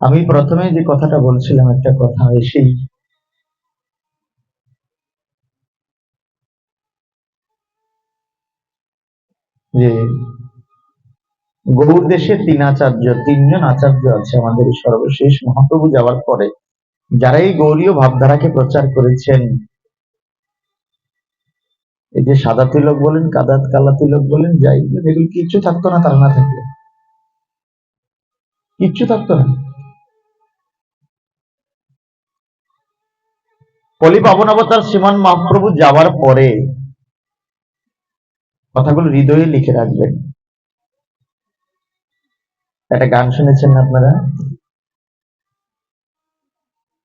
আমি প্রথমে যে কথাটা বলছিলাম, একটা কথা এসেই যে গৌড় দেশে তিনজন আচার্য আছে আমাদের সর্বশেষ মহাপ্রভু যাওয়ার পরে, যারা এই গৌড়ীয় ভাবধারাকে প্রচার করেছেন। এই যে সাদা তিলক বলেন, কালা তিলক বলেন, যাই বলেন, এগুলো কিচ্ছু থাকতো না তারা না থাকলে, কিচ্ছু থাকতো না। কলি পাবন অবতার শ্রীমান মহাপ্রভু যাওয়ার পরে কথাগুলো হৃদয়ে লিখে রাখবেন। একটা গান শুনেছেন আপনারা,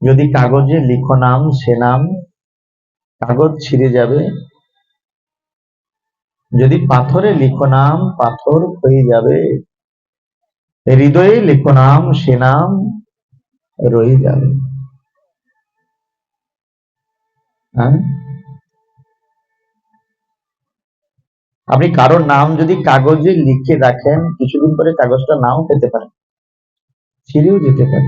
যদি কাগজে লিখো নাম সে নাম কাগজ ছিঁড়ে যাবে, যদি পাথরে লিখো নাম পাথর হয়ে যাবে, হৃদয়ে লিখো নাম সে নাম রয়ে যাবে। হ্যাঁ, আপনি কারোর নাম যদি কাগজে লিখে রাখেন, কিছুদিন পরে কাগজটা নাও পেতে পারে, ছিঁড়েও যেতে পারে।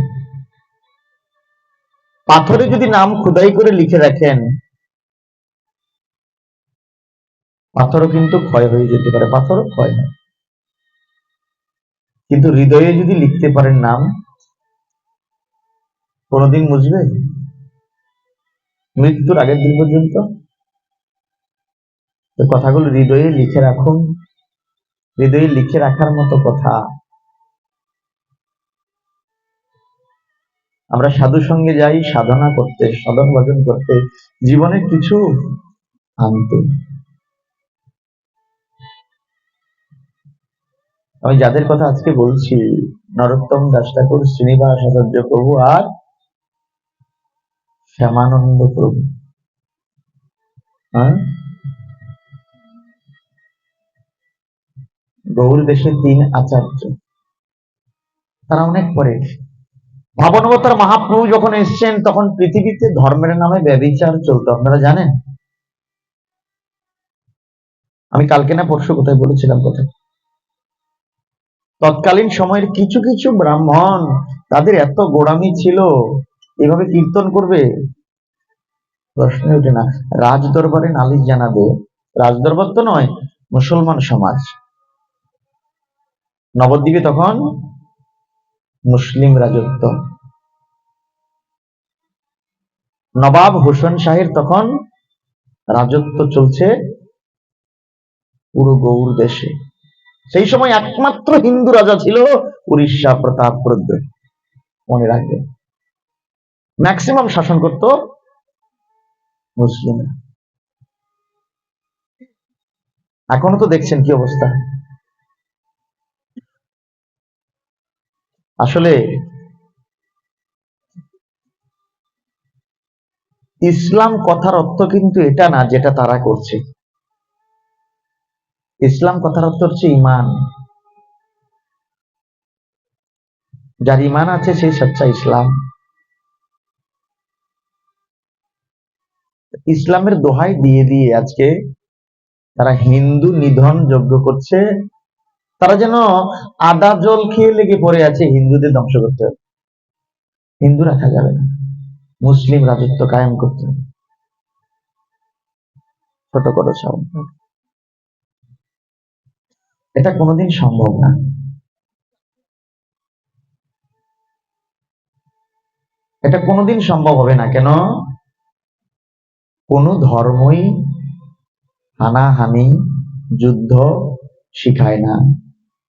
পাথরে যদি নাম খোদাই করে লিখে রাখেন, পাথরও কিন্তু ক্ষয় হয়ে যেতে পারে, পাথরও ক্ষয় না। কিন্তু হৃদয়ে যদি লিখতে পারেন নাম, কোনোদিন মুছবে? মৃত্যুর আগের দিন পর্যন্ত কথাগুলো হৃদয়ে লিখে রাখুন। হৃদয়ে লিখে রাখার মতো কথা। আমরা সাধু সঙ্গে যাই সাধনা করতে, সাধন ভজন করতে, জীবনে কিছু আনতে। আমি যাদের কথা আজকে বলছি, নরোত্তম দাস ঠাকুর, শ্রীনিবাস আচার্য প্রভু আর শ্যামানন্দ প্রভু। হ্যাঁ, গৌড় দেশে তিন আচার্য, তারা অনেক পরে। ভাবনবতার মহাপ্রভু যখন এসছেন, তখন পৃথিবীতে ধর্মের নামে ব্যভিচার চলতো, আপনারা জানেন। আমি কালকে না পরশু কোথায় বলেছিলাম, কোথায় তৎকালীন সময়ের কিছু কিছু ব্রাহ্মণ, তাদের এত গোড়ামি ছিল, এভাবে কীর্তন করবে প্রশ্ন ওঠে না। রাজ দরবারে নালিশ জানাবে, রাজদরবার তো নয়, মুসলমান সমাজ। নবদ্বীপে তখন মুসলিম রাজত্ব, নবাব হোসেন শাহের তখন রাজত্ব চলছে পুরো গৌড় দেশে। সেই সময় একমাত্র হিন্দু রাজা ছিল উড়িষ্যা প্রতাপরুদ্র, মনে রাখবেন। ম্যাক্সিমাম শাসন করত মুসলিমরা। এখনো তো দেখছেন কি অবস্থা। আসলে ইসলাম কথার অর্থ কিন্তু এটা না যেটা তারা করছে। ইসলাম কথার অর্থ হচ্ছে ইমান। যার ইমান আছে সেই সচ্চা ইসলাম। ইসলামের দোহাই দিয়ে দিয়ে আজকে তারা হিন্দু নিধন যজ্ঞ করছে। তারা যেন আদা জল খেয়ে লেগে পড়ে আছে হিন্দুদের ধ্বংস করতে হবে, হিন্দু রাখা যাবে না, মুসলিম রাজত্ব কায়েম করতে হবে। ছোট করে সব, এটা কোনোদিন সম্ভব না। এটা কোনোদিন সম্ভব হবে না। কেন? কোন ধর্মই হানাহানি যুদ্ধ শিখায় না।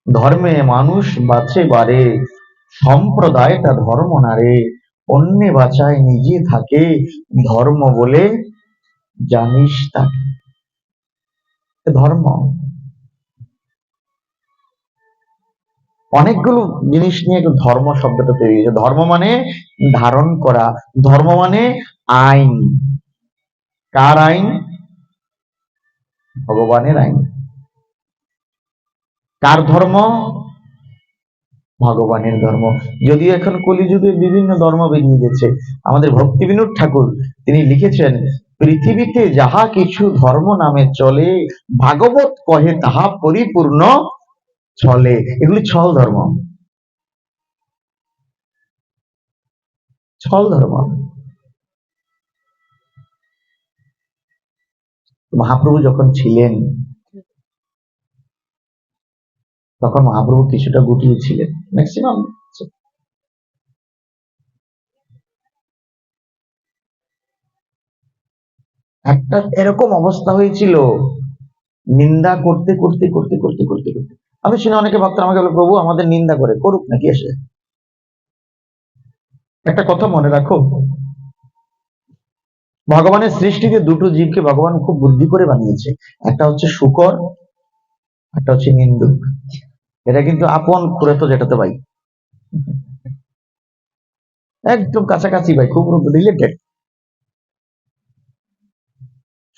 ধর্মে মানুষ বাঁচে বারে, সম্প্রদায়টা ধর্ম না রে, অন্যে বাঁচায় নিজে থাকে, ধর্ম বলে জানিস তাকে। ধর্ম অনেকগুলো জিনিস নিয়ে ধর্ম শব্দটা তৈরি হয়েছে। ধর্ম মানে ধারণ করা, ধর্ম মানে আইন। কার আইন? ভগবানের আইন। কার ধর্ম? ভগবানের ধর্ম। যদিও এখন কলিযুগে বিভিন্ন ধর্ম বেরিয়ে গেছে। আমাদের ভক্তি বিনোদ ঠাকুর তিনি লিখেছেন, পৃথিবীতে যাহা কিছু ধর্ম নামে চলে, ভাগবত কহে তাহা পরিপূর্ণ ছলে। এগুলি ছল ধর্ম। ছল ধর্ম। মহাপ্রভু যখন ছিলেন তখন মহাপ্রভু কিছুটা গুটিয়েছিলেন, ম্যাক্সিমাম। একটা এরকম অবস্থা হয়েছিল, নিন্দা করতে করতে করতে করতে করতে করতে আমি শুনে অনেকে ভাবতাম, আমাকে বলে, প্রভু আমাদের নিন্দা করে, করুক নাকি এসে। একটা কথা মনে রাখো, ভগবানের সৃষ্টিতে দুটো জীবকে ভগবান খুব বুদ্ধি করে বানিয়েছে, একটা হচ্ছে শুকর, একটা হচ্ছে নিন্দুক। এটা কিন্তু আপন করে তো যেটাতে ভাই, একদম কাছাকাছি ভাই, খুব রিলেটেড।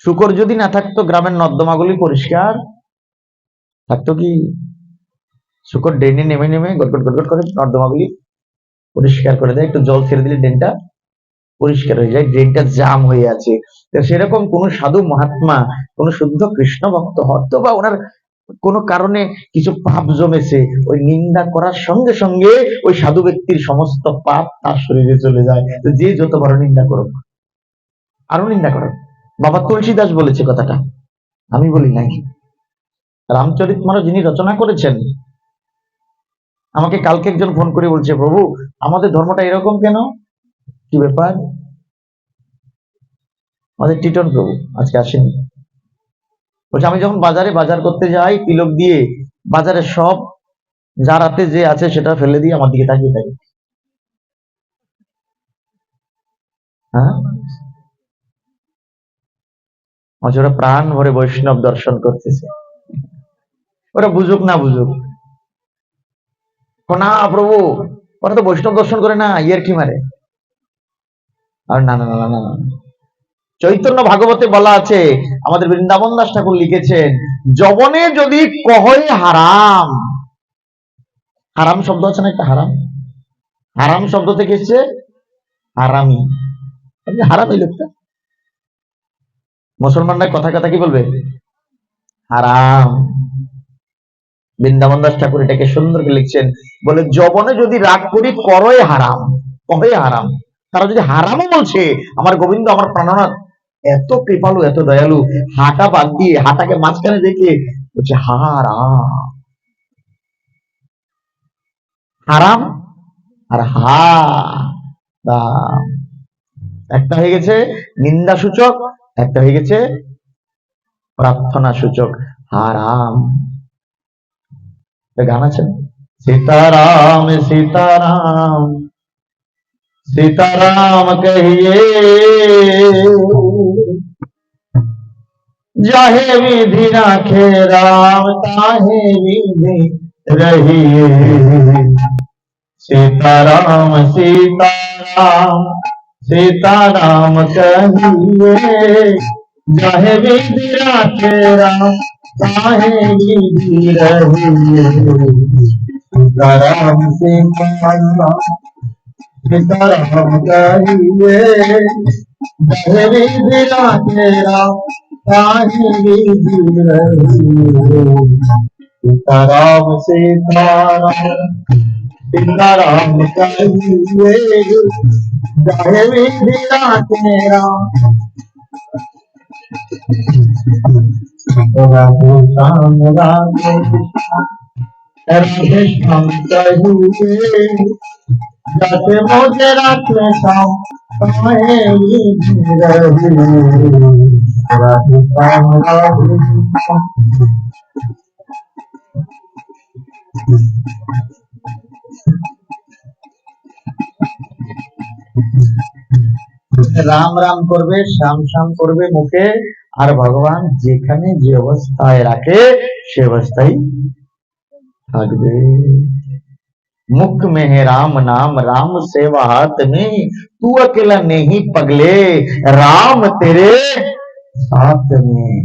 শুকর যদি না থাকতো গ্রামের নর্দমাগুলি পরিষ্কার থাকতো কি? শুকর ড্রেনে নেমে নেমে গটগট গটগট করে নর্দমাগুলি পরিষ্কার করে দেয়, একটু জল ছেড়ে দিলে ড্রেনটা পরিষ্কার হয়ে যায়, ড্রেনটা জাম হয়ে আছে। তো সেরকম কোন সাধু মহাত্মা, কোন শুদ্ধ কৃষ্ণ ভক্ত হয়তো বা ওনার কোন কারণে কিছু পাপ জমেছে, ওই নিন্দা করার সঙ্গে সঙ্গে ওই সাধু ব্যক্তির সমস্ত পাপ তার শরীরে চলে যায়। তো যে যত বড় নিন্দা করুক, আরো নিন্দা করো। বাবা তুলসী দাস বলেছে কথাটা, আমি বলি নাই। রামচরিতমানস যিনি রচনা করেছেন, আমাকে কালকে একজন ফোন করে বলছে, প্রভু আমাদের ধর্মটা এরকম কেন? কি ব্যাপার? আমাদের টিটন প্রভু আজকে আসেনি। বলছে আমি যখন বাজারে বাজার করতে যাই তিলক দিয়ে, বাজারে সব যার হাতে যে আছে সেটা ফেলে দিয়ে আমার দিকে তাকিয়ে থাকে। হ্যাঁ, ওরা প্রাণ ভরে বৈষ্ণব দর্শন করতেছে, ওরা বুঝুক না বুঝুক। না প্রভু, ওরা তো বৈষ্ণব দর্শন করে না, ইয়ার কি মারে। আর না না না না না না, চৈতন্য ভাগবতে বলা আছে, আমাদের বৃন্দাবন দাস ঠাকুর লিখেছেন, যবনে যদি কহই হারাম, হারাম শব্দ আছে না একটা, হারাম, হারাম শব্দ থেকে এসছে হারামি, হারামি লোকটা। মুসলমানরা কথা কথা কি বলবে? হারাম। বৃন্দাবন দাস ঠাকুর এটাকে সুন্দর করে লিখছেন, বলে যবনে যদি রাগ করি করই হারাম, কহে হারাম। তারা যদি হারামও বলছে, আমার গোবিন্দ আমার প্রাণনাথ এত কৃপালু এত দয়ালু, হাঁটা বাদ দিয়ে হাঁটাকে মাঝখানে দেখে বলছে হারাম, হারাম আর রাম। একটা হয়ে গেছে নিন্দা সূচক, একটা হয়ে গেছে প্রার্থনা সূচক, হারাম। গান আছে, सीताराम सीताराम सीताराम कहिए, जाहे विधि राखे राम, ताहे विधि रहिए। सीताराम सीताराम सीताराम कहिए, जाहे विधि राखे राम, ताहे विधि रहिए। सीताराम सीताराम सीताराम कहिए, जाहे विधि राखे राम, ताहे विधि रहिए। सीताराम सीताराम सीताराम कहिए, जाहे विधि राखे राम, राधे श्याम राधे राधे श्याम कहिए, जाते मोजे राखे श्याम, ताहे विधि रहिए। राधे श्याम राधे श्याम। রাম রাম করবে, শ্যাম শ্যাম করবে মুখে, আর ভগবান যেখানে যে অবস্থায় রাখে সে অবস্থায় থাকবে। मुख में है राम नाम, राम सेवा हाथ में, तू अकेला नहीं पगले, राम तेरे साथ में।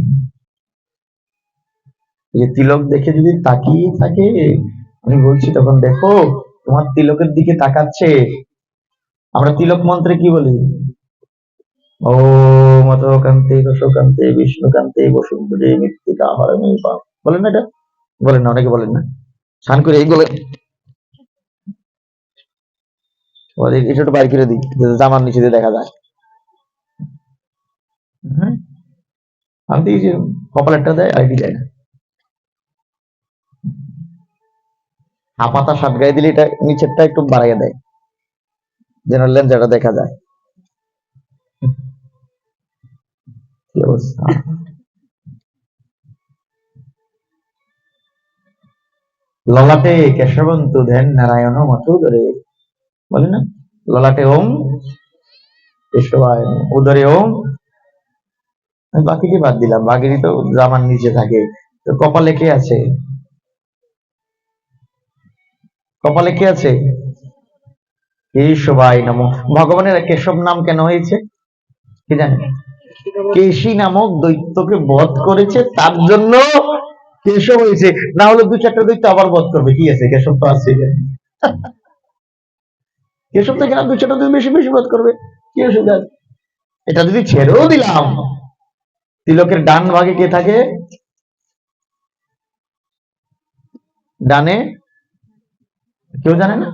ये তিলক দেখে যদি তাকিয়ে থাকে, আমি বলছি তখন দেখো তোমার তিলকের দিকে তাকাচ্ছে। আমরা তিলক মন্ত্রে কি বলি? ওম অতকান্তে রসকান্তে বিষ্ণুকান্তে বসুন্ধরে মৃত্তিকা হরণে, বলেন না এটা? বলেন না, অনেকে বলেন না, স্নান করে এই বলে। এটা একটু বাইর করে দিই, জামার নিচে দিয়ে দেখা যায়। হ্যাঁ, আমি দেখি যে কপালেরটা দেয়, আইডি দেয় না। হাফাতা শার্ট গায়ে দিলে এটা নিচেরটা একটু বাড়াইয়া দেয়, যেন লেন্সটা দেখা যায়। কি অবস্থা! ললাটে কেশবন্তু ধ্যান নারায়ণ মথুদরে, বলে না? ললাটে ওম কেশবায়, উদরে ওম। আমি বাকিটি বাদ দিলাম, বাকিটি তো জামার নিচে থাকে। তো কপালে কে আছে? কপালে কে আছে? কেশবায় নম। ভগবানের কেশব নাম কেন হয়েছে কি জানেন? কেশী নামক দৈত্যকে বধ করেছে, তার জন্য কেশব হয়েছে। না হলে দু চারটা দৈত্য আবার বধ করবে, কি আছে? কেশব তো আছে। কেশব থেকে না, দু চারটা দৈত্য বেশি বেশি বধ করবে, কি অসুবিধা আছে? এটা যদি ছেড়েও দিলাম, তিলকের ডান ভাগে কে থাকে? ডানে কেউ জানে না?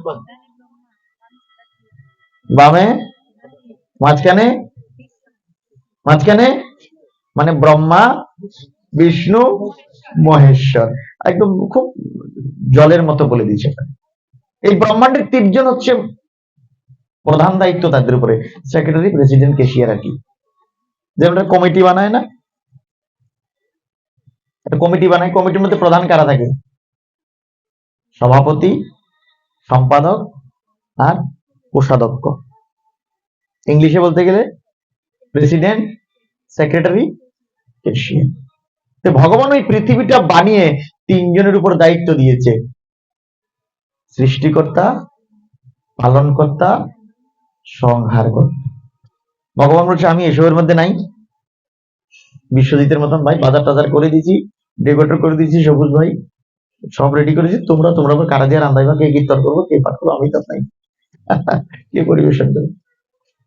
বামে? মাঝখানে? মাঝখানে মানে ব্রহ্মা, বিষ্ণু, মহেশ্বর। একদম খুব জলের মতো বলে দিয়েছে। এই ব্রহ্মাণ্ডের 3 জন হচ্ছে প্রধান দায়িত্ব তাদের উপরে, সেক্রেটারি, প্রেসিডেন্ট, কেশিয়ার আর কি। যেমন কমিটি বানায় না, একটা কমিটি বানায়, কমিটির মধ্যে প্রধান কারা থাকে? সভাপতি, সম্পাদক আর কোষাধ্যক্ষ। ইংলিশে বলতে গেলে প্রেসিডেন্ট, সেক্রেটারি, কেশিয়ার। তো ভগবান ওই পৃথিবীটা বানিয়ে 3 জনের উপর দায়িত্ব দিয়েছে, সৃষ্টিকর্তা, পালনকর্তা, সংহারকর্তা। ভগবান বলছে আমি এসবের মধ্যে নাই। বিশ্বজিতের মতন ভাই বাজার টাজার করে দিয়েছি, ডেকোরেটর করে দিয়েছি, সবুজ ভাই সব রেডি করেছি, তোমরা কারা দিয়ে রান্ধাইবা, কে কীর্তন করবো, কে পাঠ করবো, আমি তো নাই। কে পরিবেশন করবো?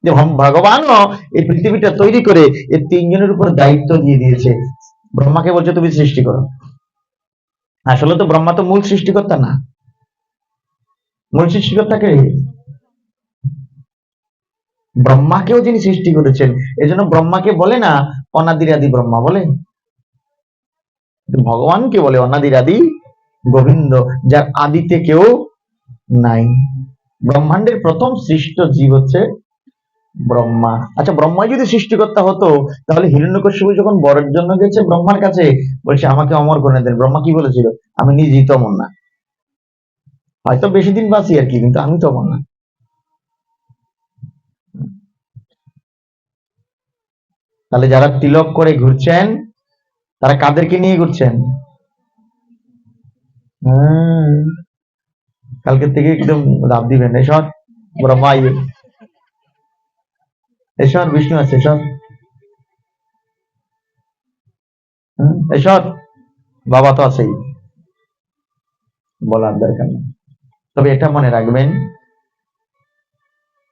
যে ভগবানও এই পৃথিবীটা তৈরি করে এই 3 জনের উপর দায়িত্ব দিয়ে দিয়েছে। ব্রহ্মাকে বলছে তুমি সৃষ্টি করো। আসলে তো ব্রহ্মা তো মূল সৃষ্টিকর্তা না। মূল সৃষ্টিকর্তাকে ব্রহ্মাকেও যিনি সৃষ্টি করেছেন, এজন্য ব্রহ্মাকে বলে না অনাদির আদি ব্রহ্মা বলে, ভগবানকে বলে অনাদির আদি গোবিন্দ, যার আদিতে কেউ নাই। ব্রহ্মাণ্ডের প্রথম সৃষ্ট জীব হচ্ছে ব্রহ্মা। আচ্ছা, ব্রহ্মাই যদি সৃষ্টিকর্তা হতো, তাহলে হিরণ্যকশিপু যখন বরের জন্য গেছে ব্রহ্মার কাছে, বলছে আমাকে অমর করে দেন, ব্রহ্মা কি বলেছিল? আমি নিজেই তো অমর না, হয়তো বেশি দিন বাঁচি আর কি, কিন্তু আমি তো অমর না। তাহলে যারা তিলক করে ঘুরছেন, তারা কাদেরকে নিয়ে ঘুরছেন? কালকে থেকে একদম লাভ দিবেন, এসব ব্রহ্মা আইবে, এসব বিষ্ণু আছে, এসব এসব বাবা তো আছেই, বলার দরকার নেই। তবে এটা মনে রাখবেন,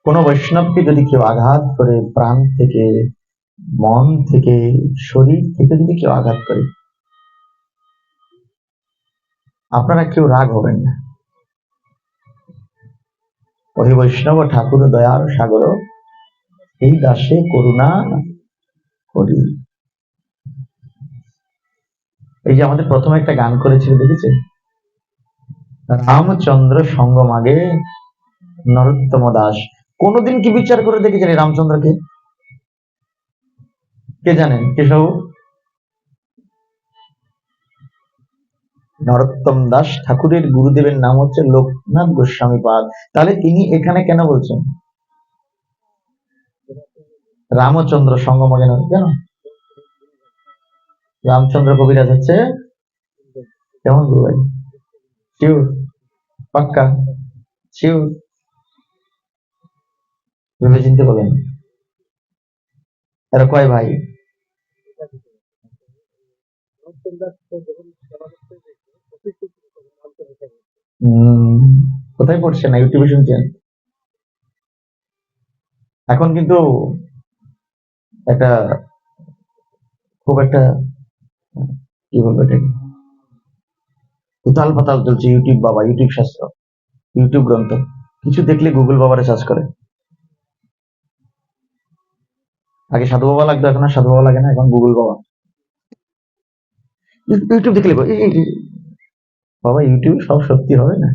কোন বৈষ্ণবকে যদি কেউ আঘাত করে, প্রাণ থেকে, মন থেকে, শরীর থেকে যদি কেউ আঘাত করে, আপনারা কেউ রাগ হবেন না। ওই বৈষ্ণব ঠাকুর দয়ার সাগর, এই দাসে করুণা করি। এই যে আমাদের প্রথমে একটা গান করেছিল, দেখেছেন? রামচন্দ্র সঙ্গ মাগে নরোত্তম দাস। কোনদিন কি বিচার করে দেখেছেন এই রামচন্দ্রকে? কে জানেন? কেশব নরোত্তম দাস ঠাকুরের গুরুদেবের নাম হচ্ছে লোকনাথ গোস্বামী পাদ। তাহলে তিনি এখানে কেন বলছেন রামচন্দ্র সঙ্গ মাগে? কেন? রামচন্দ্র কবিরাজ হচ্ছে কেমন গুরু ভাই? শিওর? পাক্কা শিওর? ভেবে চিনতে বলেন। এরা কয় ভাই? কোথায় পড়ছেন? না ইউটিউবে শুনছেন? এখন কিন্তু একটা খুব একটা কি বলবো এটাকে, উতাল পাতাল চলছে ইউটিউব বাবা, ইউটিউব শাস্ত্র, ইউটিউব গ্রন্থ। কিছু দেখলে গুগল বাবারে সার্চ করে। আগে সাধু বাবা লাগতো, এখন আর সাধু বাবা লাগে না, এখন গুগল বাবা। ইউটিউব দেখলে বাবা ইউটিউব সব সত্যি হবে না।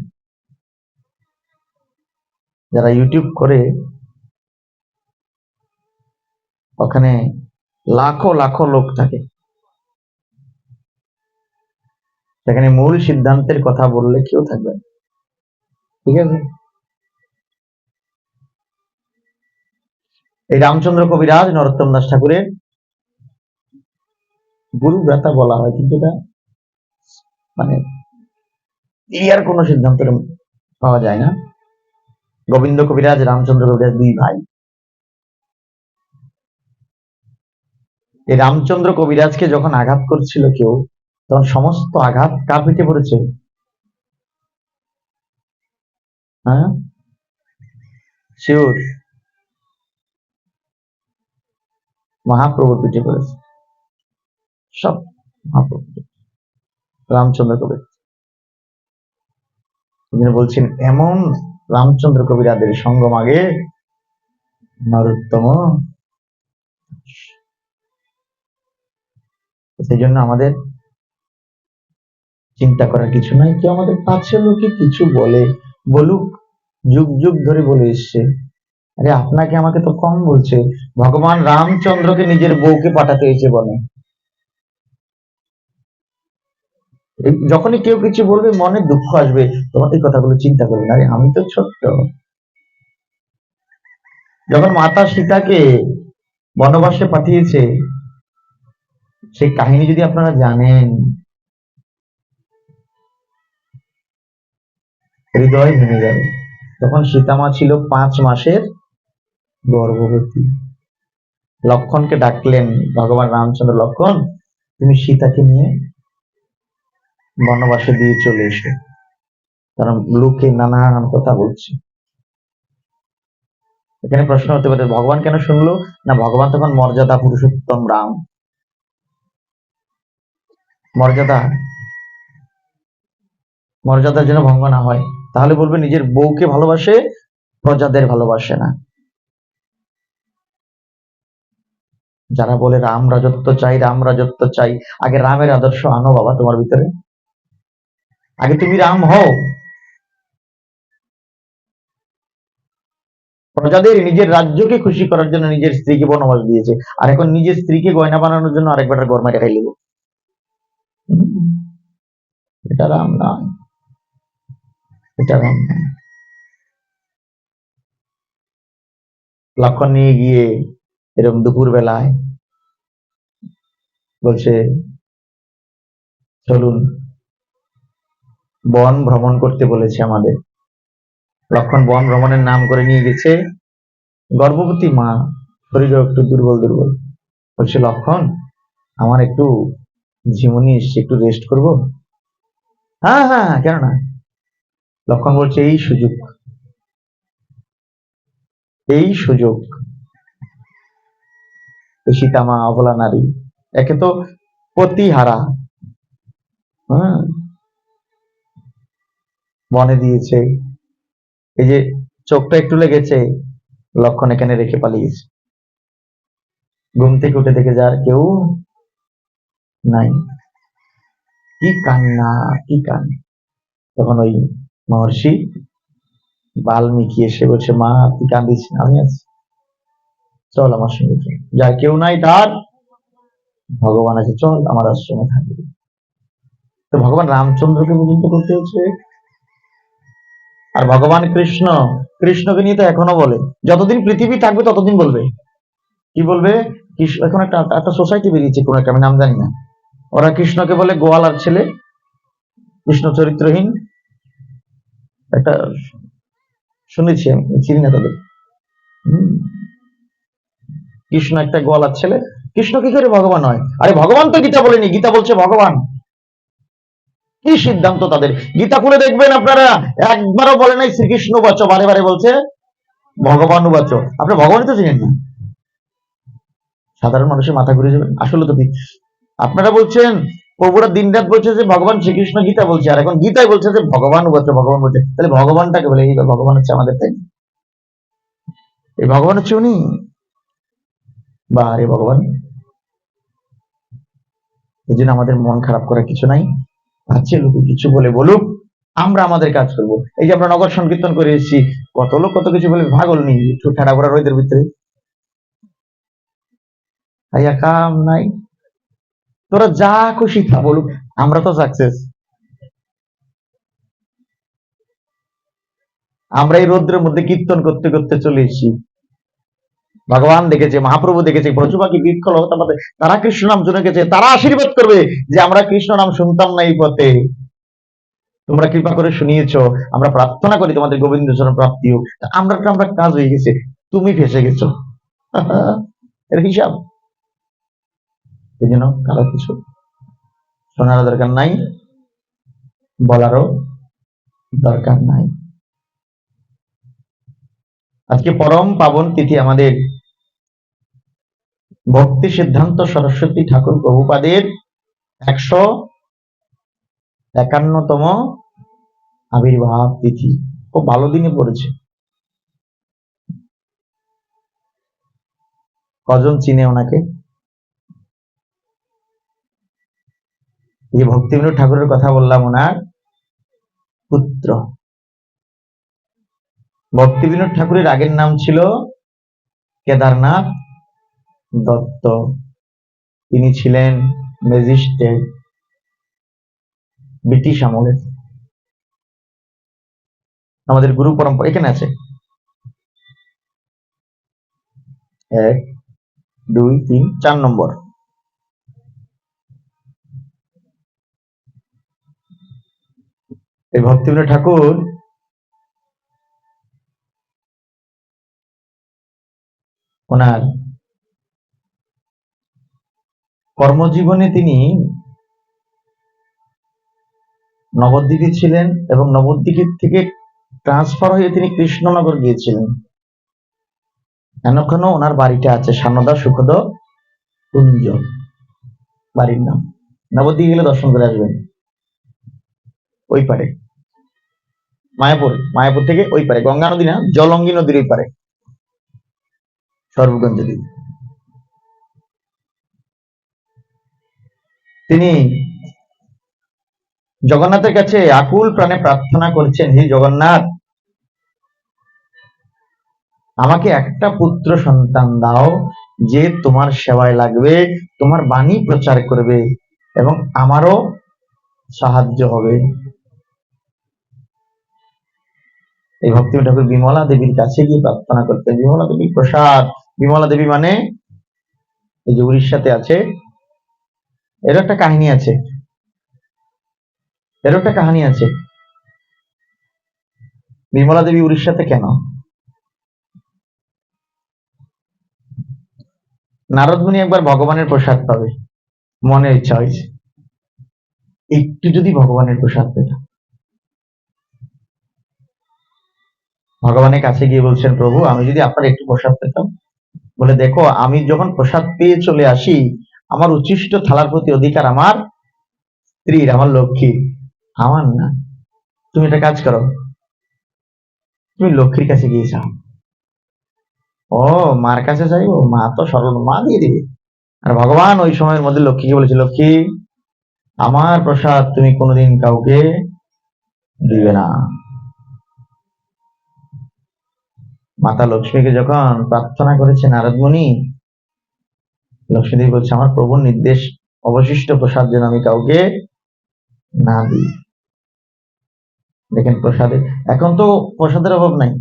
যারা ইউটিউব করে ওখানে লাখো লাখো লোক থাকে, সেখানে মূল সিদ্ধান্তের কথা বললে কেউ থাকবে না। ঠিক আছে, এই রামচন্দ্র কবিরাজ নরোত্তম দাস ঠাকুরের গুরু ভ্রাতা বলা হয়, কিন্তু এটা মানে ইয়ার কোনো সিদ্ধান্ত পাওয়া যায় না। গোবিন্দ কবিরাজ, রামচন্দ্র কবিরাজ দুই ভাই। এই রামচন্দ্র কবিরাজকে যখন আঘাত করছিল কেউ, তখন সমস্ত আঘাত কার পিঠে পড়েছে? হ্যাঁ, শিওর, মহাপ্রভুর পিঠে পড়েছে সব। মহাপ্রভু রামচন্দ্র কবিরাজ তিনি বলছেন, এমন রামচন্দ্র কবিরাজের সঙ্গম আগে নরোত্তম। সেই জন্য আমাদের চিন্তা করার কিছু নাই। কেউ আমাদের পাচ্ছে লোকে কিছু বলে, বলুক, যুগ যুগ ধরে বলে এসছে। আরে আপনাকে আমাকে তো কম বলছে, ভগবান রামচন্দ্রকে নিজের বউকে পাঠাতে হয়েছে বনে। যখনই কেউ কিছু বলবে মনে দুঃখ আসবে, তোমার এই কথাগুলো চিন্তা করবে না, আরে আমি তো ছোট্ট। যখন মাতা সীতাকে বনবাসে পাঠিয়েছে, সেই কাহিনী যদি আপনারা জানেন, হৃদয় ভেঙে যাবে। তখন সীতামা ছিল 5 মাসের গর্ভবতী। লক্ষণকে ডাকলেন ভগবান রামচন্দ্র, লক্ষণ তুমি সীতাকে নিয়ে বনবাসে দিয়ে চলে এসো, কারণ লোকে নানান কথা বলছে। এখানে প্রশ্ন হতে পারে, ভগবান কেন শুনলো না? ভগবান তখন মর্যাদা পুরুষোত্তম রাম, মর্যাদার যেন ভঙ্গ না হয়। তাহলে বলবে নিজের বউকে ভালোবাসে, প্রজাদের ভালোবাসে না। যারা বলে রাম রাজত্ব চাই, রাম রাজত্ব চাই, আগে রামের আদর্শ আনো বাবা তোমার ভিতরে, আগে তুমি রাম হও। প্রজাদের নিজের রাজ্যকে খুশি করার জন্য নিজের স্ত্রীকে বনবাস দিয়েছে, আর এখন নিজের স্ত্রীকে গয়না বানানোর জন্য আরেকবার গরমা রেখাই লিব। এটা রাম নয়, এটা রাম নয়। লক্ষণ নিয়ে গিয়ে এরকম দুপুর বেলায় বলছে, চলুন বন ভ্রমণ করতে বলেছে আমাদের। লক্ষণ বন ভ্রমণের নাম করে নিয়ে গেছে, গর্ভবতী মা, শরীরও একটু দুর্বল দুর্বল। বলছে, লক্ষণ আমার একটু ঝিমুনি এসছে, একটু রেস্ট করব। হ্যাঁ হ্যাঁ, কেন না। লক্ষণ বলছে, এই সুযোগ, এই সুযোগ। সীতামা অবলা নারী, একে তো পতিহারা, বনে দিয়েছে, এই যে চোখটা একটু লেগেছে, লক্ষণ এখানে রেখে পালিয়েছে। ঘুম থেকে উঠে দেখে যার কেউ নাই, কি কান্না, কি কান্না। তখন ওই মহর্ষি বাল্মীকি এসে বলছে, মা তুই কান্দিস না, আমি আছি, চল আমার সঙ্গে চল। যার কেউ নাই তার ভগবান আছে, চল আমার আশ্রমে থাকবে। তো ভগবান রামচন্দ্রকে পর্যন্ত করতে হচ্ছে। আর ভগবান কৃষ্ণ, কৃষ্ণকে নিয়ে তো এখনো বলে, যতদিন পৃথিবী থাকবে ততদিন বলবে। কি বলবে? এখন একটা সোসাইটি বেরিয়েছে, কোন একটা, আমি নাম জানি না, ওরা কৃষ্ণকে বলে গোয়ালার ছেলে, কৃষ্ণ চরিত্রহীন। একটা শুনেছি, আমি চিনি না তাদের। কৃষ্ণ একটা গোয়ালার ছেলে, কৃষ্ণ কি করে ভগবান হয়? আরে ভগবান তো গীতা বলেনি, গীতা বলছে ভগবান। কি সিদ্ধান্ত তাদের! গীতা খুলে দেখবেন আপনারা, একবারও বলে নাই শ্রীকৃষ্ণ বাচ, বারে বারে বলছে ভগবান বাচ। আপনি ভগবানই তো চিনেন না, সাধারণ মানুষের মাথা ঘুরে যাবেন। আসলে তো আপনারা বলছেন প্রভুরা দিন রাত বলছে যে ভগবান শ্রীকৃষ্ণ গীতা বলছে, আর এখন গীতায় বলছে যে ভগবান বলছে, ভগবান বলছে। তাহলে ভগবানটাকে বলে এই ভগবান হচ্ছে আমাদের, তাই না? এই ভগবান হচ্ছে উনি, বা আরে ভগবান। এই জন্য আমাদের মন খারাপ করার কিছু নাই। আছে লোকে কিছু বলে বলুক, আমরা আমাদের কাজ করব। এই যে আমরা নগর সংকীর্তন করে এসেছি, কত লোক কত কিছু বলে, ভাগল নি একটু ঠাড়া পড়া রোদের ভিতরে, আইয়া কাম নাই। তোরা যা খুশি তা বলুক, আমরা তো সাকসেস। আমরা এই রৌদ্রের মধ্যে কীর্তন করতে করতে চলে এসেছি। ভগবান দেখেছে, মহাপ্রভু দেখেছে, ব্রজবাকি বৃক্ষল তারা কৃষ্ণ নাম শুনে গেছে, তারা আশীর্বাদ করবে যে আমরা কৃষ্ণ নাম শুনতাম না এই পথে, তোমরা কৃপা করে শুনিয়েছো, আমরা প্রার্থনা করি তোমাদের গোবিন্দ চরণ প্রাপ্তি হোক। আমরা কাজ হয়ে গেছে, তুমি ফেসে গেছো। এর হিসাব। এই জন্য কারো কিছু শোনারও দরকার নাই, বলারও দরকার নাই। আজকে পরম পাবন তিথি আমাদের ভক্তি সিদ্ধান্ত সরস্বতী ঠাকুর প্রভুপাদের 151তম আবির্ভাব তিথি। খুব ভালো দিনে পড়েছে। কজন চিনে ওনাকে? যে ভক্তিবিনোদ ঠাকুরের কথা বললাম, ওনার পুত্র। ভক্তিবিনোদ ঠাকুরের আগের নাম ছিল কেদারনাথ দত্ত। তিনি ছিলেন ম্যাজিস্ট্রেট ব্রিটিশ আমলের। আমাদের গুরু পরম্পরা এখানে আছে 1 2 3 4 নম্বর। এই ভক্তিবিনোদ ঠাকুর ওনার কর্মজীবনে তিনি নবদ্বীপে ছিলেন এবং নবদ্বীপ থেকে ট্রান্সফার হয়ে তিনি কৃষ্ণনগর গিয়েছিলেন। এখনো ওনার বাড়িটা আছে, সানদা সুখদ কুঞ্জ বাড়ির নাম। নবদ্বীপ গেলে দর্শন করে আসবেন। ওই পারে মায়াপুর থেকে ওই পারে, গঙ্গা নদী না, জলঙ্গি নদীর ওই পারে, সর্বগঞ্জ দ্বীপ। তিনি জগন্নাথের কাছে আকুল প্রাণে প্রার্থনা করছেন, হে জগন্নাথ, আমাকে একটা পুত্র সন্তান দাও যে তোমার সেবায় লাগবে, তোমার বাণী প্রচার করবে এবং আমারও সাহায্য হবে। এই ভক্তিবিনোদ ঠাকুর বিমলা দেবীর কাছে গিয়ে প্রার্থনা করতেন। বিমলা দেবীর প্রসাদ, বিমলা দেবী মানে এই যে উড়িষ্যাতে আছে, এরও একটা কাহিনী আছে, বিমলা দেবী উড়িষ্যাতে কেন? নারদ মুনি একবার ভগবানের প্রসাদ পাবে, মনের ইচ্ছা হয়েছে একটু যদি ভগবানের প্রসাদ পেতাম। ভগবানের কাছে গিয়ে বলছেন, প্রভু আমি যদি আপনার একটু প্রসাদ পেতাম। বলে, দেখো আমি যখন প্রসাদ পেয়ে চলে আসি, আমার উচ্ছিষ্ট থালার প্রতি অধিকার আমার স্ত্রীর, আমার লক্ষ্মীর, আমার না। তুমি একটা কাজ করো, তুমি লক্ষ্মীর কাছে গিয়ে চাও। ও মার কাছে চাইবো? মা তো সরল, মা দিয়ে দিবে। আর ভগবান ওই সময়ের মধ্যে লক্ষ্মীকে বলেছে, লক্ষ্মী আমার প্রসাদ তুমি কোনোদিন কাউকে দিবে না। মাতা লক্ষ্মীকে যখন প্রার্থনা করেছে নারদ মুনি, লক্ষ্মীদেবী বলছে, আমার প্রভুর নির্দেশ, অবশিষ্ট প্রসাদ যেন আমি কাউকে না দিই। দেখেন প্রসাদে, এখন তো প্রসাদের অভাব নাই।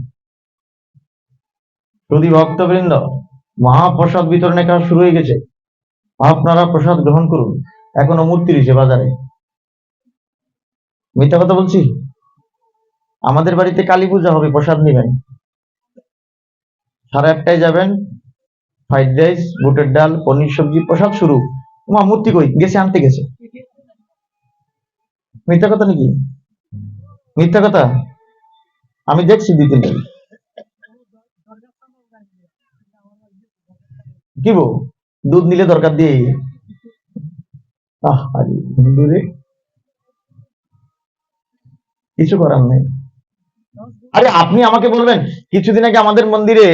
যদি ভক্তবৃন্দ, মহাপ্রসাদ বিতরণের কাজ শুরু হয়ে গেছে, আপনারা প্রসাদ গ্রহণ করুন। এখনো মূর্তি রয়েছে বাজারে। মিথ্যা কথা বলছি? আমাদের বাড়িতে কালী পূজা হবে, প্রসাদ নেবেন, 8:30টায় যাবেন, ফ্রাইড রাইস, বুটের ডাল, পনির সবজি, প্রসাদ শুরু। মা মূর্তি কই গেছে? আনতে গেছে। মিথ্যা কথা নাকি? মিথ্যা কথা? আমি দেখছি 2-3টা। কি বল, দুধ নিলে দরকার দিয়ে আরে হিন্দুরে কিছু করার নেই। আরে আপনি আমাকে বলবেন, কিছুদিন আগে আমাদের মন্দিরে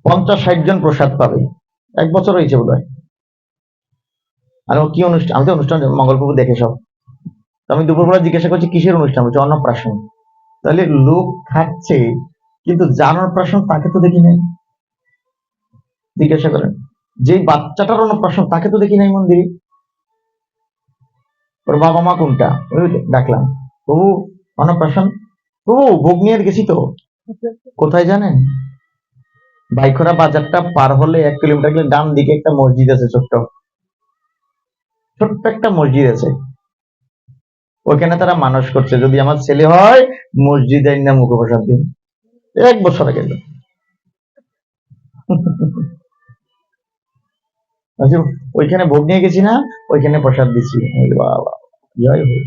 50-60 জন প্রসাদ পাবে, 1 বছর হয়েছে বোধ হয়। আর ও কি অনুষ্ঠান, আমি তো অনুষ্ঠান মঙ্গলপুর দেখে সব। তো আমি দুপুরবেলা জিজ্ঞাসা করছি কিসের অনুষ্ঠান, বলছে অন্নপ্রাশন। তাহলে লোক খাচ্ছে, কিন্তু যার অন্নপ্রাশন তাকে তো দেখি নাই। জিজ্ঞাসা করেন, যেই বাচ্চাটার অন্নপ্রাশন তাকে তো দেখি নাই মন্দিরে। ওর বাবা মা কোনটা, ওই ডাকলাম, প্রভু অন্নপ্রাশন, প্রভু ভোগ নিয়ে গেছি তো। কোথায় জানেন? বাইখরা বাজারটা পার হলে 1 কিলোমিটার গেলে ডান দিকে একটা মসজিদ আছে, ছোট্ট ছোট্ট একটা মসজিদ আছে। ওখানে তারা মানস করছে, যদি আমার ছেলে হয় মসজিদে না মুখপ্রসাদ দিন। 1 বছর আগে। আচ্ছা, ওইখানে ভোগ নিয়ে গেছি না, ওইখানে প্রসাদ দিচ্ছি। বাবা, জয় হোক।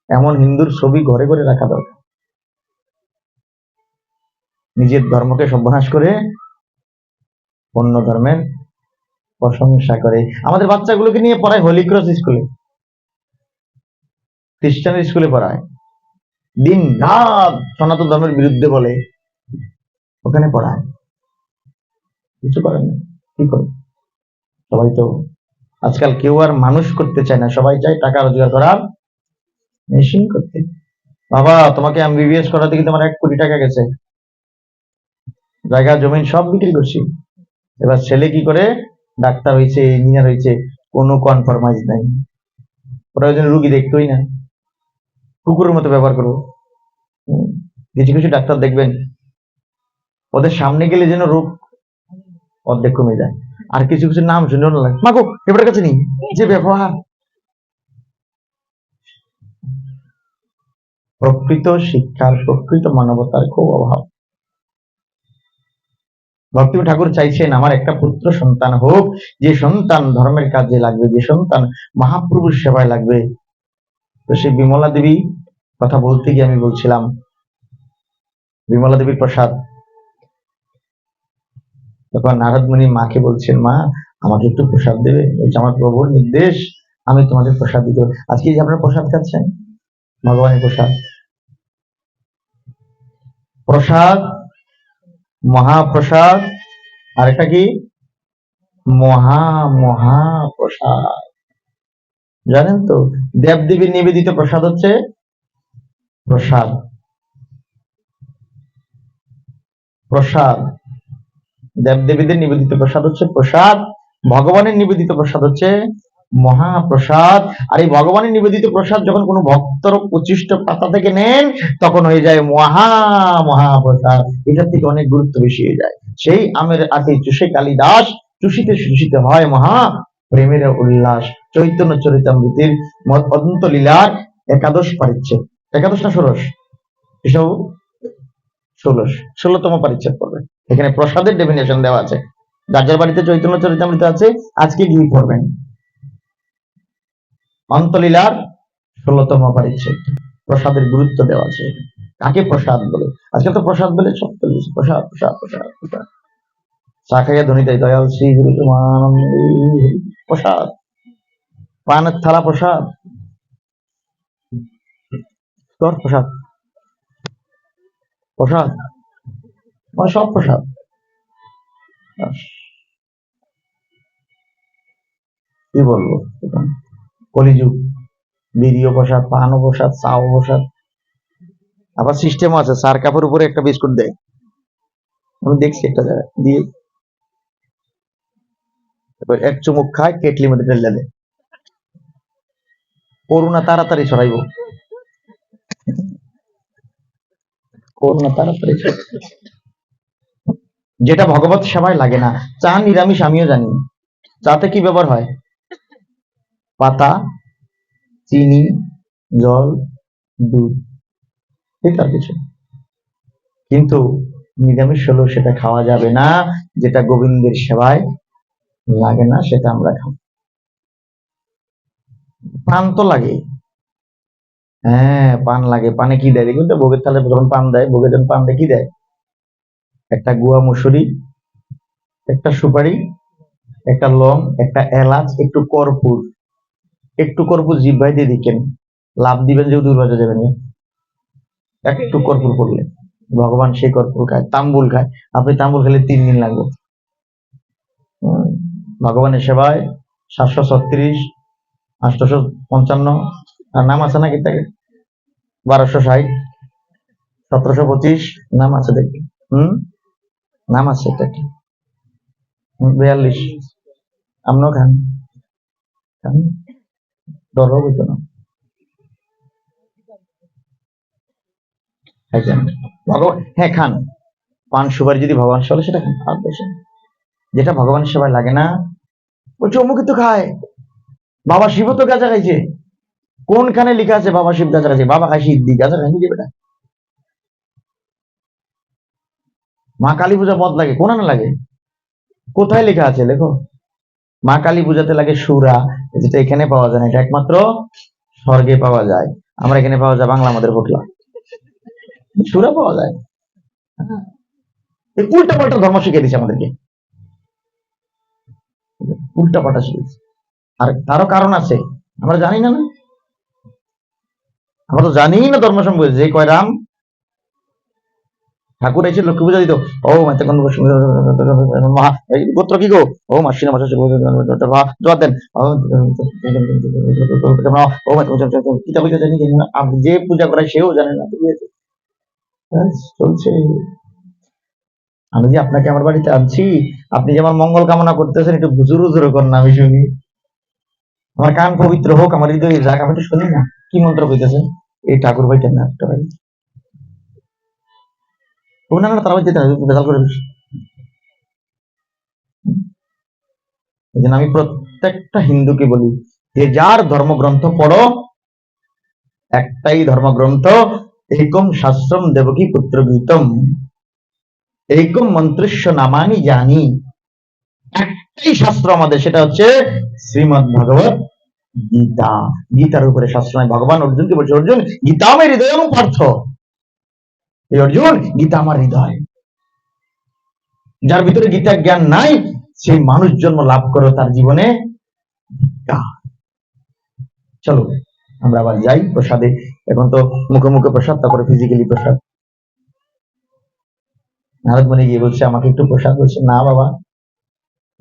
এমন হিন্দুর ছবি ঘরে ঘরে রাখা দরকার। নিজের ধর্মকে সর্বনাশ করে অন্য ধর্মের প্রশংসা করে। আমাদের বাচ্চাগুলোকে নিয়ে পড়ায় হোলি ক্রস স্কুলে, খ্রিস্টান স্কুলে পড়ায়, দিন রাত সনাতন ধর্মের বিরুদ্ধে বলে, ওখানে পড়ায়। কিছু করেন না, কি করে? সবাই তো আজকাল কেউ আর মানুষ করতে চায় না, সবাই চায় টাকা রোজগার করার মেশিন করতে। বাবা, তোমাকে এমবিবিএস করাতে কিন্তু আমার 1 কোটি টাকা গেছে, জায়গা জমিন সব বিক্রি করছি। এবার ছেলে কি করে ডাক্তার হয়েছে, ইঞ্জিনিয়ার হয়েছে, কোনো কনফার্মাইজ নাই। ওরা ওই জন্য রুগী দেখতোই না, কুকুরের মতো ব্যবহার করবো। কিছু কিছু ডাক্তার দেখবেন, ওদের সামনে গেলে যেন রোগ অর্ধেক কমে যায়। আর কিছু কিছু নাম শুনে না লাগে, মাগো এবার কাছে নেই, যে ব্যবহার। প্রকৃত শিক্ষার, প্রকৃত মানবতার খুব অভাব। ভক্তি ঠাকুর চাইছেন আমার একটা পুত্র সন্তান হোক, যে সন্তান ধর্মের কাজে লাগবে, যে সন্তান মহাপ্রভুর সেবায় লাগবে। তো সেই বিমলা দেবী কথা বলতে গিয়ে আমি বলছিলাম, বিমলা দেবীর প্রসাদ, তখন নারদ মুনি মাকে বলছেন, মা আমাকে একটু প্রসাদ দেবে, বলছে আমার প্রভুর নির্দেশ, আমি তোমাদের প্রসাদ দিতে। আজকে যে আপনারা প্রসাদ খাচ্ছেন, ভগবানের প্রসাদ, প্রসাদ, মহাপ্রসাদ, আর একটা কি মহা মহাপ্রসাদ। জানেন তো, দেবদেবীর নিবেদিত প্রসাদ হচ্ছে প্রসাদ, প্রসাদ। দেবদেবীদের নিবেদিত প্রসাদ হচ্ছে প্রসাদ, ভগবানের নিবেদিত প্রসাদ হচ্ছে মহাপ্রসাদ। আর এই ভগবানের নিবেদিত প্রসাদ যখন কোনো ভক্তর উচ্ছিষ্ট পাতা থেকে নেন, তখন হয়ে যায় মহাপ্রসাদ। এটার থেকে অনেক গুরুত্ব বেশি হয়ে যায়। সেই আমের আটি চুষে কালিদাস, চুষিতে চুষিতে হয় মহা প্রেমের উল্লাস। চৈতন্য চরিতামৃতের অনন্ত লীলার 11 পারিচ্ছেদ, 11 না 16, এসব 16তম পারিচ্ছেদ পড়বে। এখানে প্রসাদের ডেফিনেশন দেওয়া আছে। যার যার বাড়িতে চৈতন্য চরিতামৃত আছে, আজকে গিয়ে পড়বেন। অন্তলীলার 16তম পারিচ্ছেদ, প্রসাদের গুরুত্ব দেওয়া আছে। কাকে প্রসাদ বলে? আজকাল তো প্রসাদ বলে সব চলছে, প্রসাদ প্রসাদ প্রসাদ প্রসাদ। চা খাইয়া ধ্বনিতাই দয়াল শ্রী গুরু প্রসাদ, পানের থালা প্রসাদ, প্রসাদ প্রসাদ, মানে সব প্রসাদ। কি বলবো, কলিযুগ, বিড়িও প্রসাদ, পানও প্রসাদ, চাও প্রসাদ। আবার সিস্টেম আছে, সার কাপের উপরে একটা বিস্কুট দেয়, আমি দেখছি একটা জায়গায় দিয়ে, এক চুমুক খায়, কেটলির মধ্যে ঢেলে দেয়। করুণা তাড়াতাড়ি ছড়াইব, করুণা তাড়াতাড়ি ছড়াইব। যেটা ভগবত সেবায় লাগে না। চা নিরামিষ, আমিও জানি। চাতে কি ব্যবহার হয়? পাতা, চিনি, জল, দুধ, ঠিক আর কিছু। কিন্তু নিরামিষ হলেও সেটা খাওয়া যাবে না, যেটা গোবিন্দের সেবায় লাগে না সেটা আমরা খাবো। পান তো লাগে, হ্যাঁ পান লাগে। পানে কি দেয় দেখবেন তো, ভোগের থালে যখন পান দেয়, ভোগের যখন পান দেয় কি দেয়? একটা গুয়া মুসুরি, একটা সুপারি, একটা লং, একটা এলাচ, একটু কর্পূর জিহ্বায় দিয়ে দিকেন, লাভ দিবেন যে দূর বাজে যাবেন। একটু কর্পূর করলে ভগবান সেই কর্পূর খায়, তাম্বুল খায়। আপনি তাম্বুল খেলে 3 দিন লাগবে। ভগবানের সেবায় 736, 855 আর নাম আছে নাকি তাকে, 1260, 1725 নাম আছে দেখি। নাম আছে এটা কি, 42। আপনিও খান, খান, ডর হইতো না। ভগবান, হ্যাঁ খান, পান সুপারি যদি ভগবান সেবা সেটা খান, আর বেশি না। যেটা ভগবানের সেবায় লাগে না, বলছে অমুকে তো খায়, বাবা শিব তো গাঁজা খাইছে। কোনখানে লেখা আছে বাবা শিব গাঁজা খাইছে? বাবা খাই সিদ্ধি, গাঁজা খাইনি যে বেটা। মা কালী পূজা বদ লাগে, কোন না লাগে? কোথায় লেখা আছে লেখো। মা কালী পূজাতে লাগে সুরা, যেটা এখানে পাওয়া যায় না, এটা একমাত্র স্বর্গে পাওয়া যায়। আমরা এখানে পাওয়া যায় বাংলা, আমাদের হোটলা সুরা পাওয়া যায়। উল্টা পাল্টা ধর্ম শিখিয়ে দিচ্ছে আমাদেরকে, উল্টা পাল্টা শিখেছে। আর তারও কারণ আছে, আমরা জানি না। আমরা তো জানি না ধর্ম সম্পর্কে। যে কয় রাম ঠাকুর এসে লক্ষ্মী পূজা দিত, ও মাতে কোন গোত্র কি গো, ও মাসিনা মাসা জবাব দেন, ও কিতা পূজা জানি, যে পূজা করায় সেও জানে না। চলছে। আমি যে আপনাকে আমার বাড়িতে আনছি, আপনি যে আমার মঙ্গল কামনা করতেছেন, একটু হুজুর হুজুর করেন না, আমি শুনি। আমার কান পবিত্র হোক, আমার হৃদয় যাক, আমি একটু শুনি না কি মন্ত্র কইতেছেন। এই ঠাকুর ভাই কেন একটা ভাই না তারা যেতে বেজাল করে বেশি। এই জন্য আমি প্রত্যেকটা হিন্দুকে বলি যে যার ধর্মগ্রন্থ পড়ো, একটাই ধর্মগ্রন্থ, একম শাস্ত্রম দেবকী পুত্র গীতম, একম মন্ত্রস্য নামানি জানি। একটাই শাস্ত্র আমাদের, সেটা হচ্ছে শ্রীমদ ভগবত গীতা। গীতার উপরে শাস্ত্র নাই। ভগবান অর্জুনকে বলছে, অর্জুন গীতা আমার হৃদয় এবং পার্থ। এই অর্জুন, গীতা আমার হৃদয়। যার ভিতরে গীতা জ্ঞান নাই, সেই মানুষ জন্ম লাভ করো তার জীবনে। চলো আমরা আবার যাই প্রসাদে। এখন তো মুখে মুখে প্রসাদ, তারপরে ফিজিক্যালি প্রসাদ। নারদ মুনি গিয়ে বলছে আমাকে একটু প্রসাদ, বলছে না বাবা,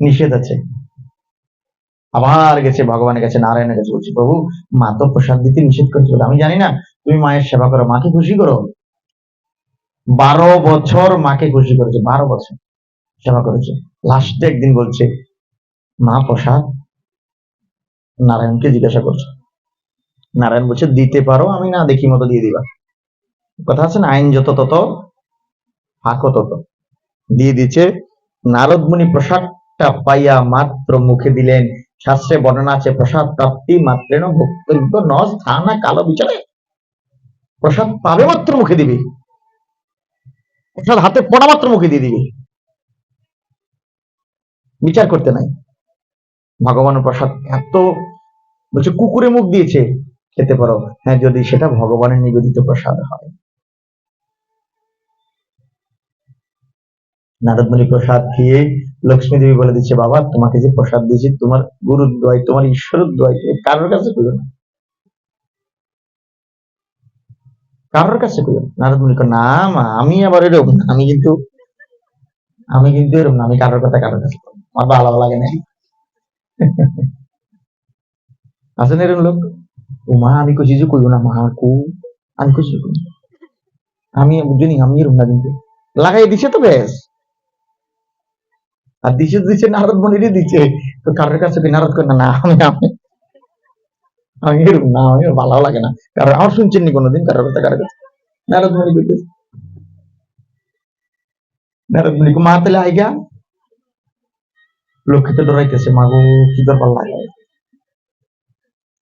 নিষেধ আছে। আবার গেছে ভগবানের কাছে, নারায়ণের কাছে, বলছে প্রভু মা তো প্রসাদ দিতে নিষেধ করেছে। আমি জানি না, তুমি মায়ের সেবা করো, মাকে খুশি করো। 12 বছর মাকে খুশি করেছে, 12 বছর সেবা করেছে। লাস্টে একদিন বলছে মা প্রসাদ, নারায়ণকে জিজ্ঞাসা করছে। নারায়ণ বলছে দিতে পারো, আমি না দেখি মতো দিয়ে দিবা। কথা আছে না, আইন যত তত ফাঁকো তত। দিয়ে দিচ্ছে। নারদ মুনি প্রসাদটা পাইয়া মাত্র মুখে দিলেন। শাস্ত্রে বর্ণনা আছে, প্রসাদ প্রাপ্তি মাত্রেণ ভক্তব্য ন স্থানা কালো বিচারে। প্রসাদ পাবে মাত্র মুখে দিবে, প্রসাদ হাতে পড়া মাত্র মুখে দিয়ে দিবে, বিচার করতে নাই। ভগবানের প্রসাদ এত, বলছে কুকুরে মুখ দিয়েছে খেতে পারো, হ্যাঁ যদি সেটা ভগবানের নিবেদিত প্রসাদ হয়। নারদ মুনি প্রসাদ খেয়ে লক্ষ্মী দেবী বলে দিচ্ছে, বাবা তোমাকে যে প্রসাদ দিয়েছি, তোমার গুরুর দোয়াই, তোমার ঈশ্বরের দোয়াই, কারোর কাছে করো না, কারোর কাছে করো। নারদ মুনি না মা, আমি আবার এরকম, আমি কিন্তু এরকম না, আমি কারোর কথা কারোর কাছে আমার ভালো লাগে না। আছেন এরকম লোক, ও মা আমি খুশি যে কইব না, মা কু আমি খুশি, আমি বুঝিনি, আমি এরকম না, কিন্তু লাগাই দিছে তো বেশ। আর দিছে নারদ মুনিরই দিচ্ছে, তো কারোর কাছে নারদ করে না, আমি আমি আমি এরকম না, আমি ভালো লাগে না কারণ আমার শুনছেন নি কোনোদিন কারোর কথা কারোর কাছে। নারদ মুনি কইতেছে, নারদ মুনি মা তাহলে আইগা, লক্ষ্মীতে ডরাইতেছে, মাগো কি ব্যাপার লাগে।